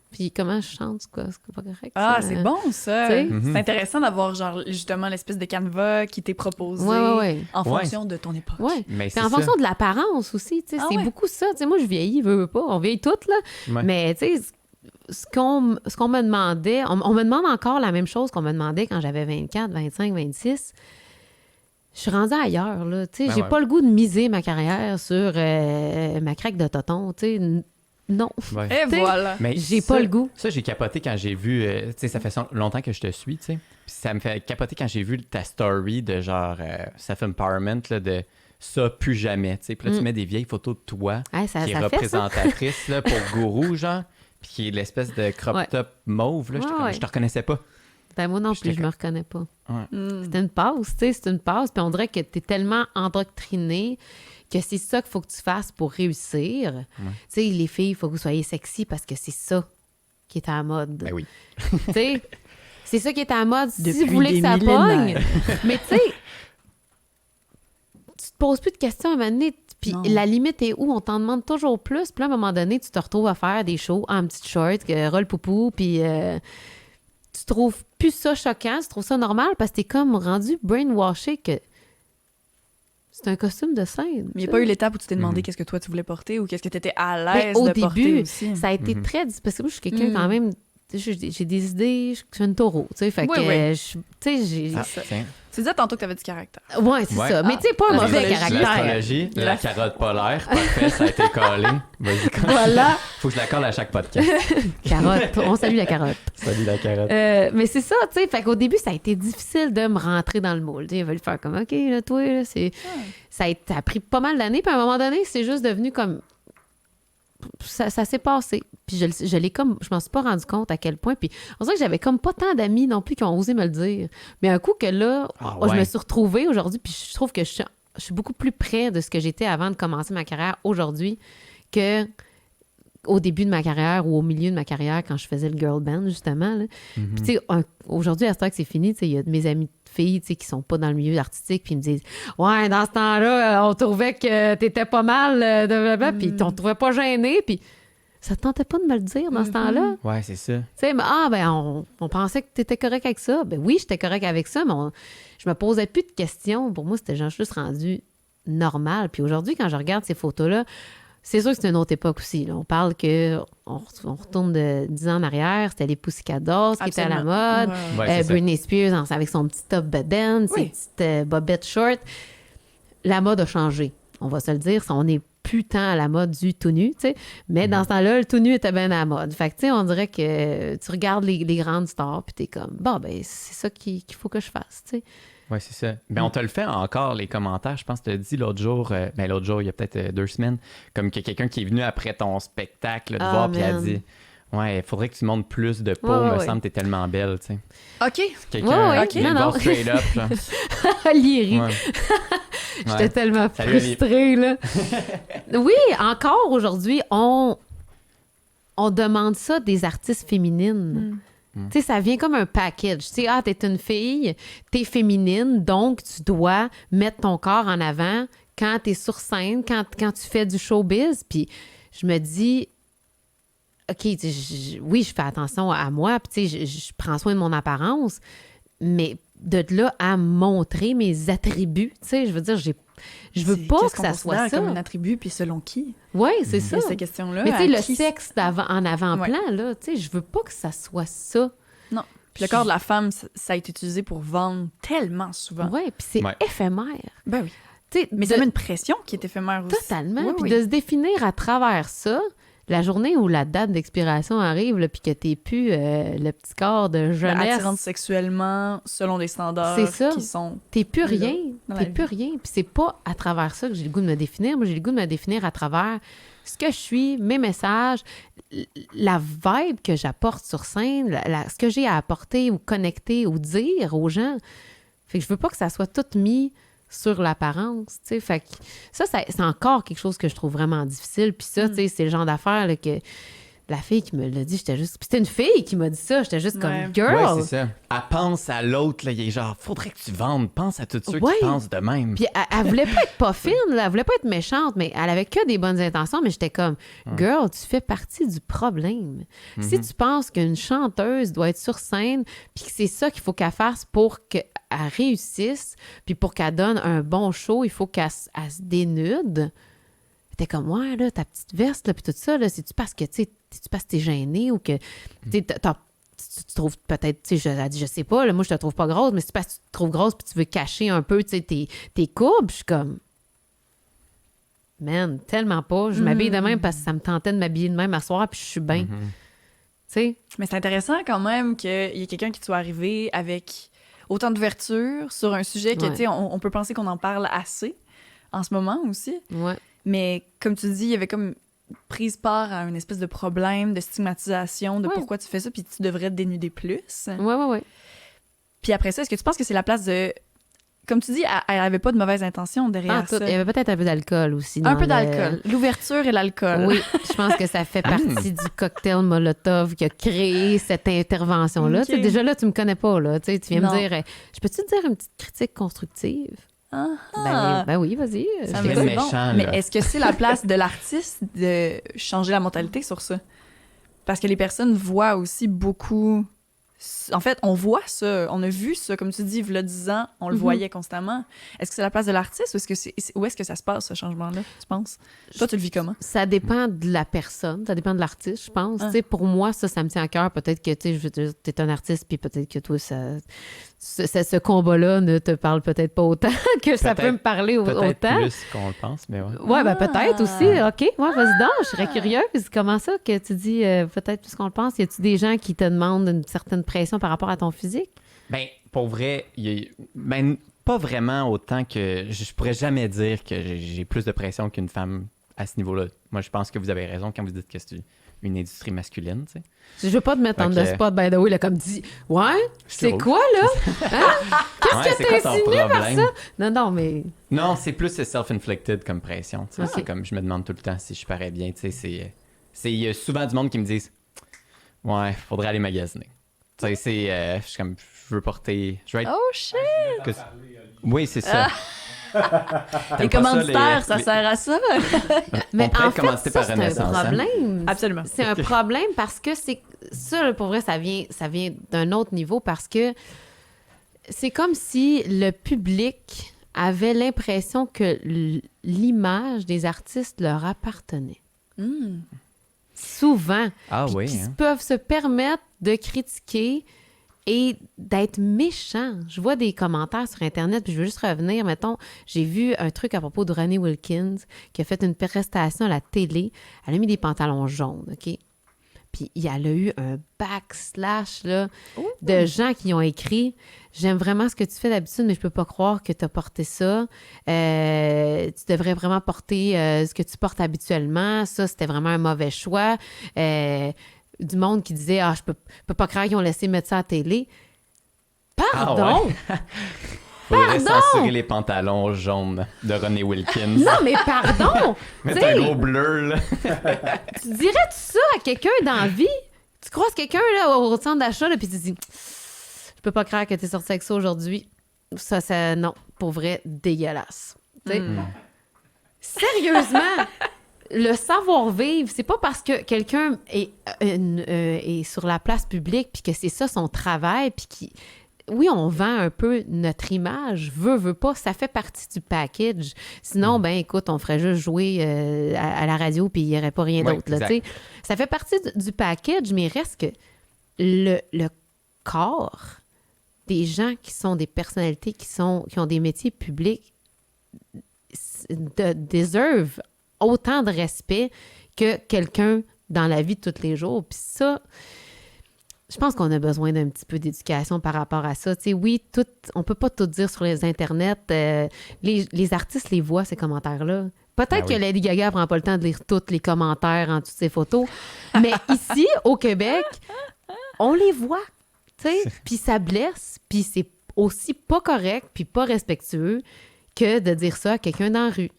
Puis comment je chante, c'est quoi? C'est pas correct? Ah, ça? c'est bon, ça! Tu sais? C'est intéressant d'avoir, genre, justement, l'espèce de canevas qui t'est proposé Ouais. en fonction de ton époque. Ouais. Mais Puis en fonction de l'apparence aussi, tu sais, c'est beaucoup ça. Tu sais, moi, je vieillis, veux pas. On vieillit toutes, là. Ouais. Mais, tu sais, ce qu'on me demandait, on me demande encore la même chose qu'on me demandait quand j'avais 24, 25, 26. Je suis rendue ailleurs, là. Tu sais, j'ai pas le goût de miser ma carrière sur ma craque de tonton, tu sais. Non. Ouais. Et T'sais, voilà! Mais j'ai ça- pas le goût. Ça, j'ai capoté quand j'ai vu... tu sais, ça fait longtemps que je te suis, tu sais. Puis ça me fait capoter quand j'ai vu ta story de genre self-empowerment, là, de ça, plus jamais, tu sais. Puis là, tu mets des vieilles photos de toi Ouais, ça qui est fait ça. représentatrice là, pour Gourou, genre. Puis qui est l'espèce de crop top mauve, là. Ouais. Je te reconnaissais pas. Ben moi non J'étais plus, je me reconnais pas. Ouais. C'était une passe, tu sais, c'est une passe. Puis on dirait que t'es tellement endoctriné que c'est ça qu'il faut que tu fasses pour réussir. Tu sais, les filles, il faut que vous soyez sexy parce que c'est ça qui est à la mode. Ben oui. Tu sais, c'est ça qui est à la mode. Si Depuis vous voulez des que ça pogne, millénaires. mais tu sais, tu te poses plus de questions à un moment donné. Puis Non. la limite est où? On t'en demande toujours plus. Puis là, à un moment donné, tu te retrouves à faire des shows en petite short, roll poupou, puis tu trouves plus ça choquant, tu trouves ça normal parce que t'es comme rendu brainwashé que c'est un costume de scène. Mais il n'y a pas eu l'étape où tu t'es demandé qu'est-ce que toi tu voulais porter ou qu'est-ce que tu étais à l'aise au de porter début, aussi. ça a été très... Parce que moi, je suis quelqu'un quand même... tu sais, j'ai des idées, je suis une taureau, tu sais, fait Oui, que... oui. Tu sais, j'ai... Ah, ça. tiens. Tu disais tantôt que tu avais du caractère. Ouais, c'est Ouais. ça. Mais tu sais, pas un mauvais caractère. L'astrologie, la carotte polaire, parfait, ça a été collé. Vas-y, Voilà. faut que je la colle à chaque podcast. Carotte. On salue la carotte. Salut la carotte. Mais c'est ça, tu sais. Fait qu'au début, ça a été difficile de me rentrer dans le moule. Tu sais, il va le faire comme, OK, là, toi, là, c'est... Ça a pris pas mal d'années. Puis à un moment donné, c'est juste devenu comme... Ça s'est passé. Puis je l'ai comme... Je m'en suis pas rendu compte à quel point. Puis on dirait que j'avais comme pas tant d'amis non plus qui ont osé me le dire. Mais un coup que là, je me suis retrouvée aujourd'hui, puis je trouve que je suis beaucoup plus près de ce que j'étais avant de commencer ma carrière aujourd'hui que au début de ma carrière ou au milieu de ma carrière quand je faisais le girl band, justement. Là. Puis, tu sais, aujourd'hui, à ce temps que c'est fini, tu sais, il y a de mes amies de filles, tu sais, qui sont pas dans le milieu artistique, puis ils me disent « Ouais, dans ce temps-là, on trouvait que t'étais pas mal, puis on te trouvait pas gênée. » Puis Ça te tentait pas de me le dire dans ce temps-là? Ouais, c'est ça. Tu sais, on pensait que tu étais correct avec ça. Ben oui, j'étais correct avec ça, mais je me posais plus de questions. Pour moi, c'était juste rendu normal. Puis aujourd'hui, quand je regarde ces photos-là, c'est sûr que c'est une autre époque aussi. Là. On parle que on retourne de 10 ans en arrière, c'était les Pussycat Dolls qui étaient à la mode. Ouais, c'est Britney Spears avec son petit top bedaine, ses petites bobettes short. La mode a changé, on va se le dire. On n'est plus tant à la mode du tout nu, tu sais. Mais dans ce temps-là, le tout nu était bien à la mode. Fait que, tu sais, on dirait que tu regardes les grandes stars puis t'es comme, bon, ben c'est ça qu'il faut que je fasse, tu sais. Oui, c'est ça. Ben, on te le fait encore, les commentaires. Je pense que tu l'as dit l'autre jour, l'autre jour, il y a peut-être 2 semaines, comme qu'il y a quelqu'un qui est venu après ton spectacle là, te voir, puis a dit ouais, il faudrait que tu montes plus de peau, me semble, t'es tellement belle, tu sais. OK. Quelqu'un qui vient te voir straight up, genre. Lyri. Ouais. J'étais tellement frustrée, là. Oui, encore aujourd'hui, on demande ça des artistes féminines. Tu sais, ça vient comme un package. Tu sais, t'es une fille, t'es féminine, donc tu dois mettre ton corps en avant quand t'es sur scène, quand tu fais du showbiz. Puis je me dis, OK, oui, je fais attention à moi, puis tu sais, je prends soin de mon apparence, mais de là à montrer mes attributs, tu sais, je veux dire, je veux pas que ça soit ça. Comme un attribut, puis selon qui? Oui, c'est ça. Ces questions-là. Mais tu sais, le sexe en avant-plan, là, tu sais, je veux pas que ça soit ça. Non. Puis le corps de la femme, ça a été utilisé pour vendre tellement souvent. Oui, puis c'est éphémère. Ben oui. T'sais, mais ça met une pression qui est éphémère aussi. Totalement. Puis de se définir à travers ça, la journée où la date d'expiration arrive, puis que t'es plus le petit corps de jeunesse. Attirante sexuellement, selon des standards qui sont... T'es plus rien. T'es plus rien. Puis c'est pas à travers ça que j'ai le goût de me définir. Moi, j'ai le goût de me définir à travers ce que je suis, mes messages, la vibe que j'apporte sur scène, ce que j'ai à apporter ou connecter ou dire aux gens. Fait que je veux pas que ça soit tout mis sur l'apparence, tu sais. Fait que ça, c'est encore quelque chose que je trouve vraiment difficile. Puis ça, tu sais, c'est le genre d'affaire là, que la fille qui me l'a dit, j'étais juste... Puis c'était une fille qui m'a dit ça, j'étais juste comme « girl! » Ouais, c'est ça. Elle pense à l'autre, là, il est genre « faudrait que tu vendes, pense à tous ceux qui pensent de même. » Puis elle voulait pas être pas fine, là, elle voulait pas être méchante, mais elle avait que des bonnes intentions, mais j'étais comme « girl, tu fais partie du problème. Si tu penses qu'une chanteuse doit être sur scène, puis que c'est ça qu'il faut qu'elle fasse pour qu'elle réussisse, puis pour qu'elle donne un bon show, il faut qu'elle se dénude. » T'es comme, ouais, là, ta petite veste, là, puis tout ça, là, c'est-tu parce que, tu sais, t'es gêné ou que, tu trouves peut-être, tu sais, elle dit, je sais pas, là, moi, je te trouve pas grosse, mais c'est parce que tu te trouves grosse puis tu veux cacher un peu, tu sais, tes courbes. Je suis comme, man, tellement pas. Je m'habille de même parce que ça me tentait de m'habiller de même à soir, puis je suis bien. Tu sais. Mais c'est intéressant quand même qu'il y ait quelqu'un qui soit arrivé avec autant d'ouverture sur un sujet que, tu sais, on peut penser qu'on en parle assez en ce moment aussi. Ouais. Mais comme tu dis, il y avait comme prise part à une espèce de problème de stigmatisation de pourquoi tu fais ça, puis tu devrais te dénuder plus. Ouais. Puis après ça, est-ce que tu penses que c'est la place de... Comme tu dis, elle avait pas de mauvaise intention derrière ça. Il y avait peut-être un peu d'alcool aussi. Un peu d'alcool. L'ouverture et l'alcool. Oui, je pense que ça fait partie du cocktail Molotov qui a créé cette intervention-là. Okay. Déjà là, tu me connais pas, là. Tu viens me dire, je peux-tu te dire une petite critique constructive? Ben oui, vas-y. Ça me fait méchant, mais est-ce que c'est la place de l'artiste de changer la mentalité sur ça? Parce que les personnes voient aussi beaucoup... En fait, on voit ça, on a vu ça, comme tu dis, il y a 10 ans, on le voyait constamment. Est-ce que c'est la place de l'artiste ou où est-ce que ça se passe, ce changement-là, tu penses? Toi, tu le vis comment? Ça dépend de la personne, ça dépend de l'artiste, je pense. Tu sais, pour moi, ça me tient à cœur. Peut-être que tu es un artiste, puis peut-être que toi, ce combat-là ne te parle peut-être pas autant que ça peut me parler autant. Peut-être plus qu'on le pense, mais ouais. Ouais, ben peut-être aussi. OK, ouais, vas-y donc, je serais curieuse. Comment ça que tu dis peut-être plus qu'on le pense? Y a-tu des gens qui te demandent une certaine pression par rapport à ton physique? Ben, pour vrai, pas vraiment autant que... Je pourrais jamais dire que j'ai plus de pression qu'une femme à ce niveau-là. Moi, je pense que vous avez raison quand vous dites que c'est une industrie masculine, tu sais. Je veux pas te mettre en the spot, by the way, là, comme dit, ouais, c'est quoi, là? Hein? Qu'est-ce que t'as insinué par ça? Non, mais... Non, c'est plus self-inflicted comme pression, tu sais. Okay. C'est comme, je me demande tout le temps si je parais bien, tu sais, il y a souvent du monde qui me disent, ouais, faudrait aller magasiner. Tu sais, je suis comme, je veux porter... Oh, shit! Oui, c'est ça. Les commanditaires, ça sert à ça. Mais pourrait en être commandité fait, par ça, c'est un Renaissance, hein? problème. Absolument. C'est un problème parce que c'est... Ça, là, pour vrai, ça vient d'un autre niveau parce que c'est comme si le public avait l'impression que l'image des artistes leur appartenait. Mm. Souvent. Ah Puis oui, qui hein? peuvent se permettre de critiquer et d'être méchants. Je vois des commentaires sur Internet, puis je veux juste revenir, mettons, j'ai vu un truc à propos de Renée Wilkins qui a fait une prestation à la télé. Elle a mis des pantalons jaunes, OK? Puis elle a eu un backslash là, de gens qui ont écrit « J'aime vraiment ce que tu fais d'habitude, mais je peux pas croire que tu as porté ça. Tu devrais vraiment porter ce que tu portes habituellement. Ça, c'était vraiment un mauvais choix. Du monde qui disait « Ah, je peux pas croire qu'ils ont laissé mettre ça à la télé. » Pardon! Ah ouais? Faudrait censurer les pantalons jaunes de Renée Wilkins. Non, mais pardon! Mettre T'sais, un gros bleu, là. tu dirais-tu ça à quelqu'un dans la vie? Tu croises quelqu'un là, au centre d'achat, là, puis tu dis « Je peux pas croire que t'es sorti avec ça aujourd'hui. » Ça, non, pour vrai, dégueulasse. T'sais. Sérieusement, le savoir-vivre, c'est pas parce que quelqu'un est sur la place publique puis que c'est ça son travail puis qui... Oui, on vend un peu notre image, veut pas, ça fait partie du package. Sinon, ben écoute, on ferait juste jouer à la radio puis il n'y aurait pas rien Ouais, d'autre. Là, exact. t'sais. Ça fait partie du package, mais il reste que le corps des gens qui sont des personnalités, qui ont des métiers publics, deserve autant de respect que quelqu'un dans la vie de tous les jours. Puis ça... Je pense qu'on a besoin d'un petit peu d'éducation par rapport à ça. Tu sais, oui, on peut pas tout dire sur les internets. Les artistes les voient, ces commentaires-là. Peut-être que Lady Gaga prend pas le temps de lire tous les commentaires en toutes ses photos, mais ici, au Québec, on les voit. Tu sais, puis ça blesse, puis c'est aussi pas correct, puis pas respectueux que de dire ça à quelqu'un dans la rue.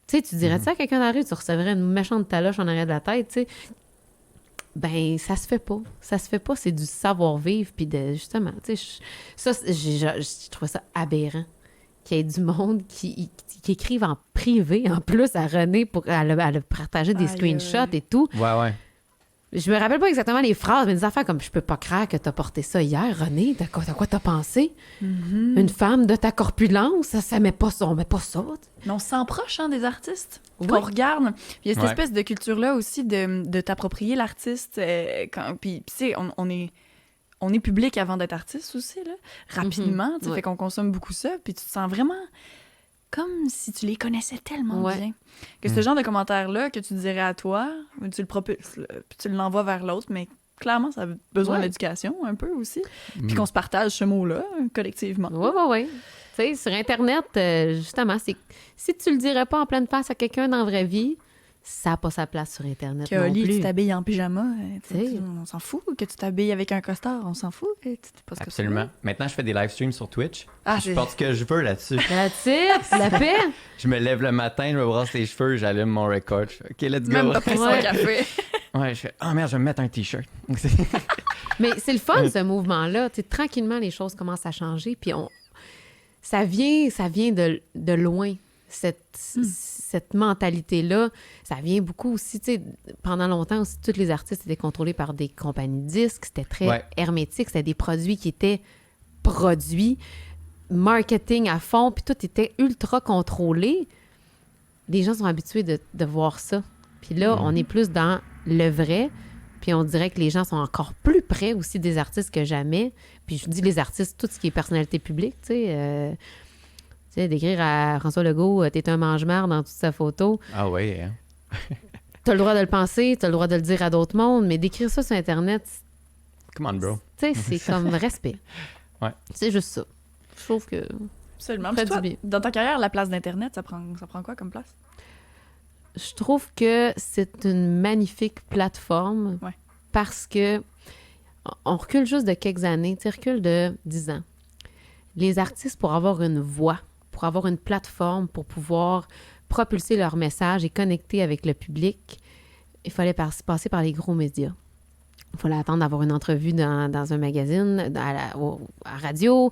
Tu sais, tu dirais ça à quelqu'un dans la rue, tu recevrais une méchante taloche en arrière de la tête, tu sais. Ben, ça se fait pas. Ça se fait pas, c'est du savoir-vivre, puis de, justement, tu sais, je trouve ça aberrant qu'il y ait du monde qui écrive en privé, en plus, à René pour elle partager des screenshots et tout. Ouais. Je me rappelle pas exactement les phrases, mais des affaires comme « Je peux pas croire que t'as porté ça hier, René. De quoi t'as pensé? Une femme de ta corpulence, ça met pas ça. On met pas ça. » Mais on se sent proche, hein, des artistes. Oui. On regarde. Puis il y a cette Ouais. espèce de culture-là aussi de t'approprier l'artiste. Puis tu sais, on est public avant d'être artiste aussi, là. Rapidement, tu sais, Ouais. fait qu'on consomme beaucoup ça. Puis tu te sens vraiment comme si tu les connaissais tellement Ouais. bien. Que ce genre de commentaires-là que tu dirais à toi, tu le propulses, là, puis tu l'envoies vers l'autre, mais clairement, ça a besoin Ouais. d'éducation un peu aussi. Puis qu'on se partage ce mot-là, collectivement. Oui. Tu sais, sur Internet, justement, c'est si tu le dirais pas en pleine face à quelqu'un dans la vraie vie, ça n'a pas sa place sur Internet Que non Oli, plus. tu t'habilles en pyjama, T'sais. on s'en fout. Que tu t'habilles avec un costard, on s'en fout. Tu sais pas ce que tu Absolument. veux. Maintenant, je fais des live streams sur Twitch. Ah, Je porte ce que je veux là-dessus. That's it, la paix. Je me lève le matin, je me brosse les cheveux, j'allume mon record. Je fais, OK, let's go. Même pas pris son Ouais. café. Ouais, je fais, oh merde, je vais me mettre un t-shirt. Mais c'est le fun, ce mouvement-là. Tu sais, tranquillement, les choses commencent à changer. Puis ça vient de loin, cette mentalité-là. Ça vient beaucoup aussi, tu sais, pendant longtemps aussi, tous les artistes étaient contrôlés par des compagnies de disques. C'était très Ouais. hermétique. C'était des produits qui étaient produits, marketing à fond, puis tout était ultra contrôlé. Les gens sont habitués de voir ça. Puis là, on est plus dans le vrai. Puis on dirait que les gens sont encore plus près aussi des artistes que jamais. Puis je dis les artistes, tout ce qui est personnalité publique, tu sais, d'écrire à François Legault, t'es un mange-marde dans toute sa photo. Ah ouais, hein? T'as le droit de le penser, t'as le droit de le dire à d'autres mondes, mais d'écrire ça sur Internet, Come on, bro. tu sais, c'est comme respect. Ouais. C'est juste ça. Je trouve que... Absolument. Fait Puis toi, du bien. dans ta carrière, la place d'Internet, ça prend quoi comme place? Je trouve que c'est une magnifique plateforme Ouais. parce que on recule juste de quelques années, tu sais, recule de 10 ans. Les artistes, pour avoir une voix, pour avoir une plateforme, pour pouvoir propulser leur message et connecter avec le public, il fallait passer par les gros médias. Il fallait attendre d'avoir une entrevue dans un magazine, à radio.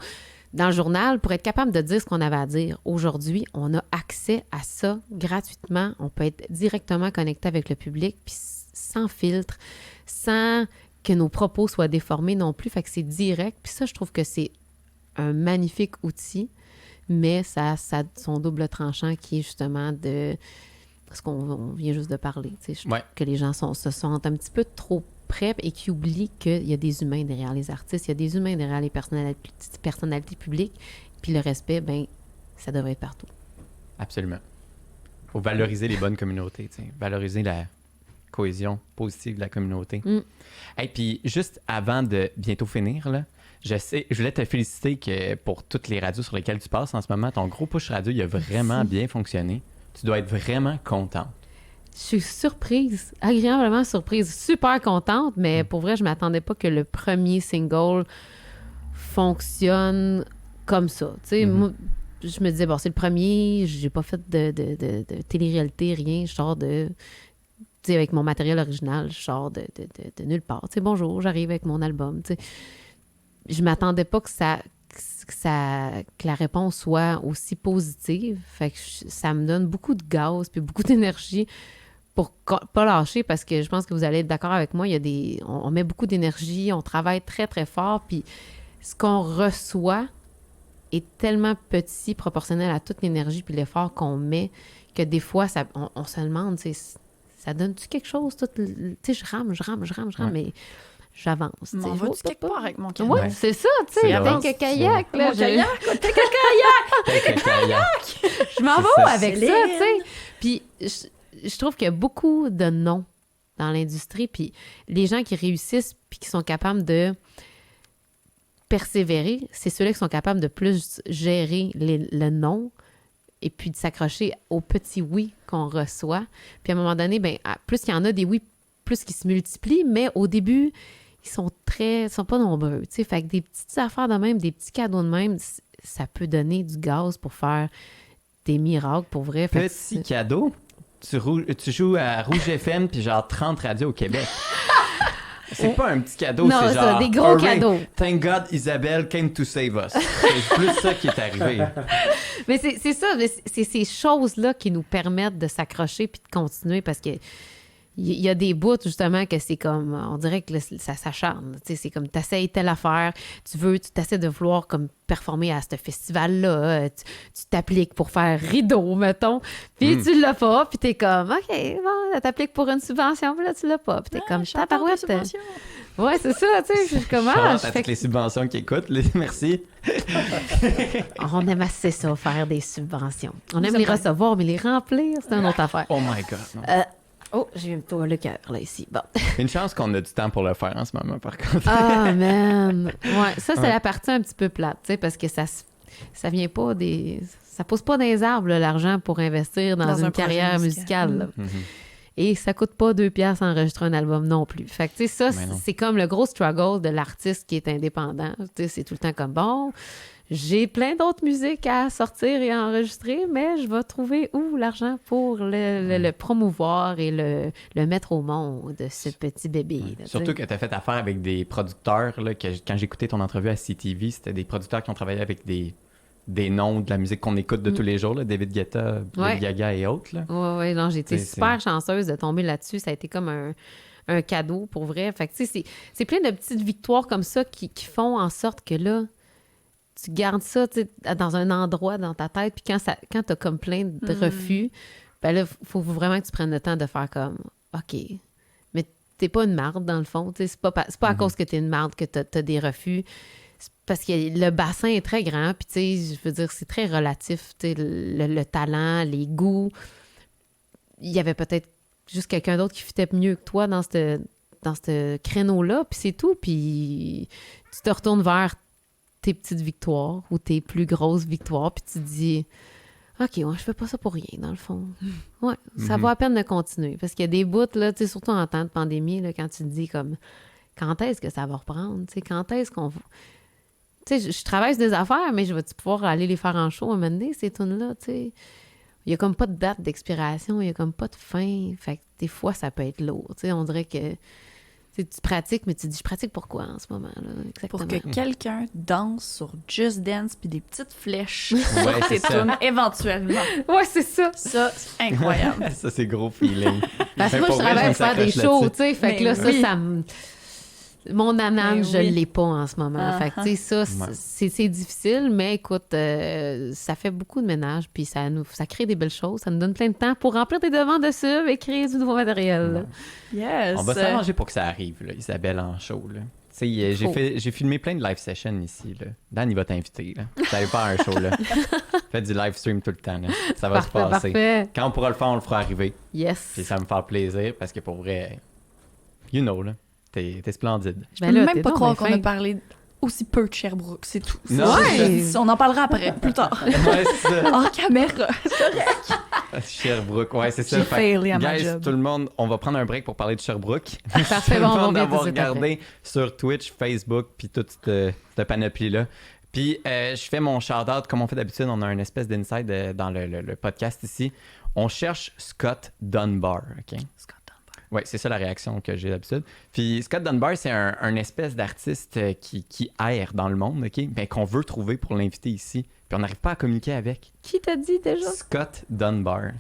dans le journal pour être capable de dire ce qu'on avait à dire. Aujourd'hui, on a accès à ça gratuitement. On peut être directement connecté avec le public, puis sans filtre, sans que nos propos soient déformés non plus. Fait que c'est direct. Puis ça, je trouve que c'est un magnifique outil, mais ça a son double tranchant qui est justement de ce qu'on vient juste de parler. Je trouve que les gens se sentent un petit peu trop près et qui oublient qu'il y a des humains derrière les artistes, il y a des humains derrière les personnalités publiques, puis le respect, ben ça devrait être partout. Absolument. Il faut valoriser les bonnes communautés, valoriser la cohésion positive de la communauté. Et puis, juste avant de bientôt finir, là, je voulais te féliciter que pour toutes les radios sur lesquelles tu passes en ce moment, ton gros push radio, il a vraiment bien fonctionné. Tu dois être vraiment contente. Je suis surprise, agréablement surprise, super contente, mais pour vrai, je ne m'attendais pas que le premier single fonctionne comme ça. Moi, je me disais, bon, c'est le premier, j'ai pas fait de télé-réalité, rien, je sors de... Tu sais, avec mon matériel original, je sors de nulle part. Tu sais, bonjour, j'arrive avec mon album, tu sais. Je m'attendais pas que la réponse soit aussi positive. Fait que ça me donne beaucoup de gaz puis beaucoup d'énergie pour pas lâcher, parce que je pense que vous allez être d'accord avec moi. On met beaucoup d'énergie, on travaille très, très fort, puis ce qu'on reçoit est tellement petit proportionnel à toute l'énergie puis l'effort qu'on met que des fois, on se demande, ça donne-tu quelque chose? Tu sais, je rame, mais j'avance. On va-tu quelque part avec mon kayak? Oui, c'est ça, tu sais, avec un kayak. Là, je m'en vais avec ça, tu sais. Puis je trouve qu'il y a beaucoup de noms dans l'industrie, puis les gens qui réussissent puis qui sont capables de persévérer, c'est ceux-là qui sont capables de plus gérer le non et puis de s'accrocher aux petits oui qu'on reçoit. Puis à un moment donné, ben plus il y en a des oui, plus qu'ils se multiplient, mais au début, ils sont pas nombreux, tu sais. Fait que des petites affaires de même, des petits cadeaux de même, ça peut donner du gaz pour faire des miracles, pour vrai. Petit cadeau, tu joues à Rouge FM puis genre 30 radios au Québec. C'est pas un petit cadeau, non, c'est genre... des gros cadeaux. Thank God Isabelle came to save us. C'est plus ça qui est arrivé. Mais c'est ça, c'est ces choses-là qui nous permettent de s'accrocher puis de continuer, parce que il y a des bouts, justement, que c'est comme... On dirait que ça s'acharne. Tu sais, c'est comme, t'essayes telle affaire, tu t'essaies de vouloir comme performer à ce festival-là, tu t'appliques pour faire rideau, mettons, puis tu l'as pas, puis t'es comme, OK, bon, t'appliques pour une subvention, puis là, tu l'as pas, puis t'es comme, tabarouette. Ouais, c'est ça, tu sais, je suis comme... à toutes les subventions qui écoutent, merci. On aime assez ça, faire des subventions. On aime les recevoir, mais les remplir, c'est une autre affaire. Oh my God. J'ai un peu le cœur, là, ici. Bon. Une chance qu'on a du temps pour le faire en ce moment, par contre. Ah, man! Ouais, ça, c'est la partie un petit peu plate, tu sais, parce que ça vient pas des... Ça pousse pas dans les arbres, là, l'argent pour investir dans une carrière musicale. Et ça coûte pas 2 piastres enregistrer un album non plus. Fait que, tu sais, ça, c'est comme le gros struggle de l'artiste qui est indépendant. Tu sais, c'est tout le temps comme, bon... J'ai plein d'autres musiques à sortir et à enregistrer, mais je vais trouver où l'argent pour le promouvoir et le mettre au monde, ce petit bébé. Là, surtout que tu as fait affaire avec des producteurs, là, quand j'écoutais ton entrevue à CTV, c'était des producteurs qui ont travaillé avec des noms de la musique qu'on écoute de tous les jours, là, David Guetta, Lady Gaga et autres. Oui, non, j'ai été super chanceuse de tomber là-dessus. Ça a été comme un cadeau, pour vrai. Fait que, tu sais, c'est plein de petites victoires comme ça qui font en sorte que là, tu gardes ça dans un endroit dans ta tête, puis quand tu as comme plein de refus, ben là, il faut vraiment que tu prennes le temps de faire comme OK, mais t'es pas une marde dans le fond. C'est pas à cause que t'es une marde que t'as des refus. C'est parce que le bassin est très grand, puis tu sais, je veux dire, c'est très relatif, le talent, les goûts. Il y avait peut-être juste quelqu'un d'autre qui fitait mieux que toi dans ce créneau-là, puis c'est tout, puis tu te retournes vers tes petites victoires ou tes plus grosses victoires, puis tu te dis OK, ouais, je fais pas ça pour rien, dans le fond. Ouais, ça vaut la peine de continuer. Parce qu'il y a des bouts, là, tu sais, surtout en temps de pandémie, là, quand tu te dis comme quand est-ce que ça va reprendre? Tu sais, quand est-ce qu'on va... Tu sais, je travaille sur des affaires, mais je vais-tu pouvoir aller les faire en show à un moment donné, ces tunes-là, tu sais? Il y a comme pas de date d'expiration, il y a comme pas de fin. Fait que des fois, ça peut être lourd. Tu sais, on dirait que Tu pratiques, mais tu dis, je pratique pourquoi en ce moment, là, exactement. Pour que quelqu'un danse sur Just Dance puis des petites flèches Ouais, sur c'est tes ça. tunes éventuellement. Ouais, c'est ça. Ça, c'est incroyable. Ça, c'est gros feeling. Parce que Mais moi, je pour vrai, travaille me pour faire des s'accroche shows, là-dessus. tu sais. Fait que là, Mais oui. ça me... Mon ananas, Mais je oui. l'ai pas en ce moment. Fait que, tu sais, ça, Ouais. c'est difficile, mais écoute, ça fait beaucoup de ménage, puis ça crée des belles choses, ça nous donne plein de temps pour remplir des demandes de sub et créer du nouveau matériel. Yes. On va s'arranger pour que ça arrive, là, Isabelle, en show. Là. Tu sais, Faut. j'ai filmé plein de live sessions ici. Là. Dan, il va t'inviter. Là. Vous allez faire un show. Là. Faites du live stream tout le temps. Là. Ça va se Parfait, passer. parfait. Quand on pourra le faire, on le fera arriver. Yes. Puis ça va me faire plaisir parce que pour vrai, you know, là, t'es splendide. Je peux même pas croire qu'on a parlé aussi peu de Sherbrooke, c'est tout. Non, Ouais. On en parlera après, plus tard. Ouais, c'est ça. En caméra. Sherbrooke, ouais, c'est ça. J'ai Fait que, failé à ma guys, job. tout le monde, on va prendre un break pour parler de Sherbrooke. Parfait, bon, on va on bien avoir tout de suite regardé sur Twitch, Facebook, puis toute cette panoplie-là. Puis je fais mon shout-out, comme on fait d'habitude, on a une espèce d'inside dans le podcast ici. On cherche Scott Dunbar, OK? Scott Dunbar. Oui, c'est ça la réaction que j'ai d'habitude. Puis Scott Dunbar, c'est un espèce d'artiste qui erre dans le monde, OK? Ben, qu'on veut trouver pour l'inviter ici. Puis on n'arrive pas à communiquer avec. Qui t'a dit déjà? Scott Dunbar.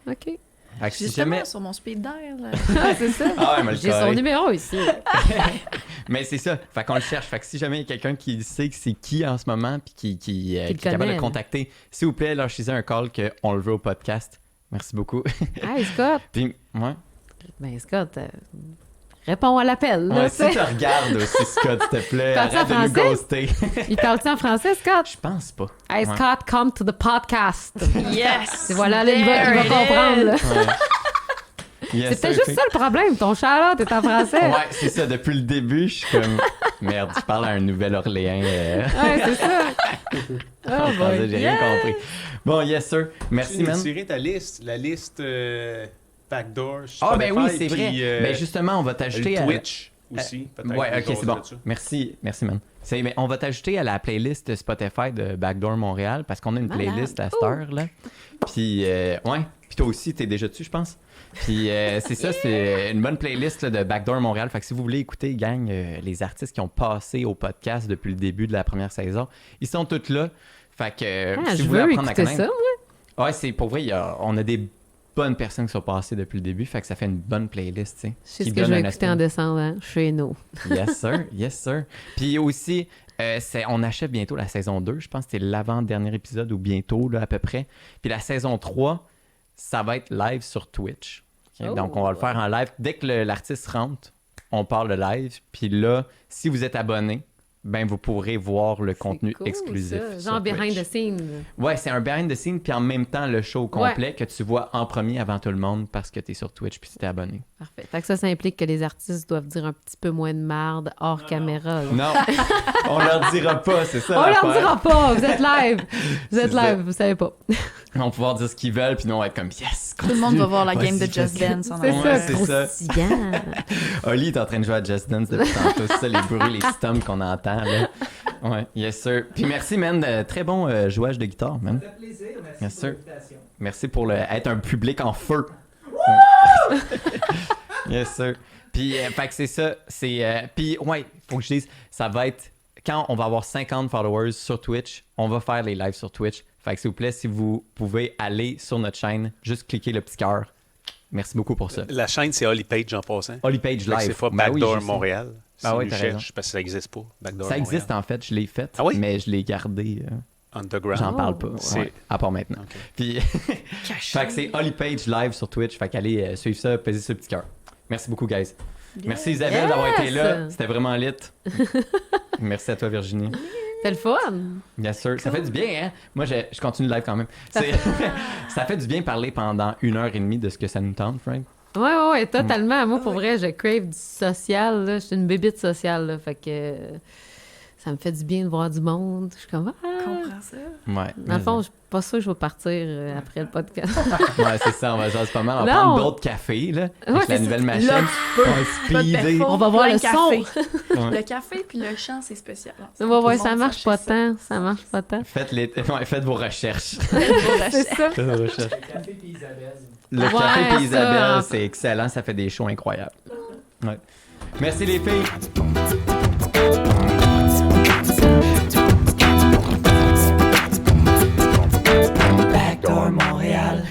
OK. Fait que si Justement, jamais... sur mon speed dial. Ah, c'est ça. Ah ouais, mais le J'ai son carré. numéro ici. Mais c'est ça. Fait qu'on le cherche. Fait que si jamais il y a quelqu'un qui sait que c'est qui en ce moment puis qui est capable de connaît, le là. contacter, s'il vous plaît, lâchez un call qu'on le veut au podcast. Merci beaucoup. Hey, Scott. Puis, ouais. Ben, Scott, réponds à l'appel. Là, Ouais, tu si sais. tu regardes aussi, Scott, s'il te plaît, Parles-tu en arrête de nous français? ghoster. Il parle-tu en français, Scott? Je pense pas. Hey, Ouais. Scott, come to the podcast. Yes! Et voilà, là, il va There it comprendre. là. Ouais. Yes, C'est peut-être sir. juste ça le problème. Ton shout-out est en français. Ouais, c'est ça. Depuis le début, je suis comme... Merde, je parle à un Nouvelle-Orléans. Ouais, c'est ça. Oh En français, boy. j'ai rien compris. Bon, yes, sir. Merci, Tu man. nous tirer ta liste, la liste Backdoor. Ah, ben oui, Spotify, c'est vrai. puis, Ben justement, on va t'ajouter à... Twitch aussi, peut-être. Ouais, une ok, c'est chose bon. là-dessus. Merci, man. Mais on va t'ajouter à la playlist Spotify de Backdoor Montréal parce qu'on a une Malade. playlist à cette heure, là. Puis, ouais. Puis toi aussi, t'es déjà dessus, je pense. Puis, c'est ça, c'est une bonne playlist là, de Backdoor Montréal. Fait que si vous voulez écouter, gang, les artistes qui ont passé au podcast depuis le début de la première saison, ils sont tous là. Fait que Ah, si je vous voulez veux apprendre à écouter connaître... ça, moi. Ouais, c'est pour vrai, on a des bonnes personnes qui sont passées depuis le début. Fait que ça fait une bonne playlist, tu sais. Je sais qui ce que donne je vais un écouter aspect. en descendant chez nous. Yes, sir. Yes, sir. Puis aussi, on achève bientôt la saison 2. Je pense que c'était l'avant-dernier épisode ou bientôt, là, à peu près. Puis la saison 3, ça va être live sur Twitch. OK? Oh, Donc, on va le faire en live. Dès que l'artiste rentre, on parle de live. Puis là, si vous êtes abonné, ben vous pourrez voir le contenu C'est cool, exclusif. ça. sur Genre behind Twitch. the scenes. Ouais, c'est un behind the scenes, puis en même temps, le show complet que tu vois en premier avant tout le monde parce que tu es sur Twitch puis tu t'es abonné. Parfait. Fait que ça implique que les artistes doivent dire un petit peu moins de marde hors caméra. là. Non, on leur dira pas, c'est ça On leur l'affaire. dira pas, vous êtes live. Vous êtes C'est ça. live, vous savez pas. Ils vont pouvoir dire ce qu'ils veulent, puis nous, on va être comme yes. Tout le monde va voir la Vas-y, game de Just fais-le. Dance en C'est avant. Ouais, ça, c'est ça. croustillant. Oli est en train de jouer à Just Dance depuis tantôt. C'est ça, les bruits, les stomps qu'on entend. Là. Ouais, yes, sir. Puis merci, man. De très bon jouage de guitare, man. Ça fait plaisir. Merci Yes, pour sir. l'invitation. Merci pour être un public en feu. Yes, sir. Puis, fait que c'est ça. Puis, ouais, faut que je dise, ça va être... Quand on va avoir 50 followers sur Twitch, on va faire les lives sur Twitch. Fait que s'il vous plaît, si vous pouvez aller sur notre chaîne, juste cliquer le petit cœur. Merci beaucoup pour ça. La chaîne, c'est Holly Page en passant. Holly Page Fait que Live. C'est pas Ben oui, Backdoor je sais. Montréal. Si Ah oui, tu t'as cherches, raison. parce que ça n'existe pas. Backdoor Ça existe Montréal. en fait, je l'ai fait, Ah oui? mais je l'ai gardé. Underground. J'en parle pas. C'est- Ouais, à part maintenant. Ok. Puis, fait que c'est Holly Page Live sur Twitch. Fait qu'allez suivre ça, pesez sur le petit cœur. Merci beaucoup, guys. Merci Isabelle d'avoir été là. C'était vraiment lit. Merci à toi, Virginie. C'est le fun. Bien sûr. Ça fait du bien, hein? Moi, je continue le live quand même. Ça fait du bien parler pendant 1h30 de ce que ça nous tente, Frank. Ouais, totalement. Moi, pour vrai, je crave du social. Là. Je suis une bébite sociale. Là. Fait que ça me fait du bien de voir du monde. Je suis comme, Je comprends ça. Ouais. Dans le fond, je suis pas sûre que je vais partir après le podcast. Ouais, c'est ça. On va jaser pas mal. On va Non. prendre d'autres cafés, là. Avec Ouais, la c'est nouvelle ça. machine. Là, On va speeder. Pas de On va voir plein le café. Ouais. Le café puis le chant, c'est spécial. On va voir, Tout le ça monde marche pas s'achète tant. Ça marche pas tant. Faites vos recherches. C'est ça. Faites vos recherches. Le café puis Isabelle. Le Ouais, café puis ça. Isabelle, c'est excellent. Ça fait des shows incroyables. Ouais. Merci les filles. Backdoor Montréal.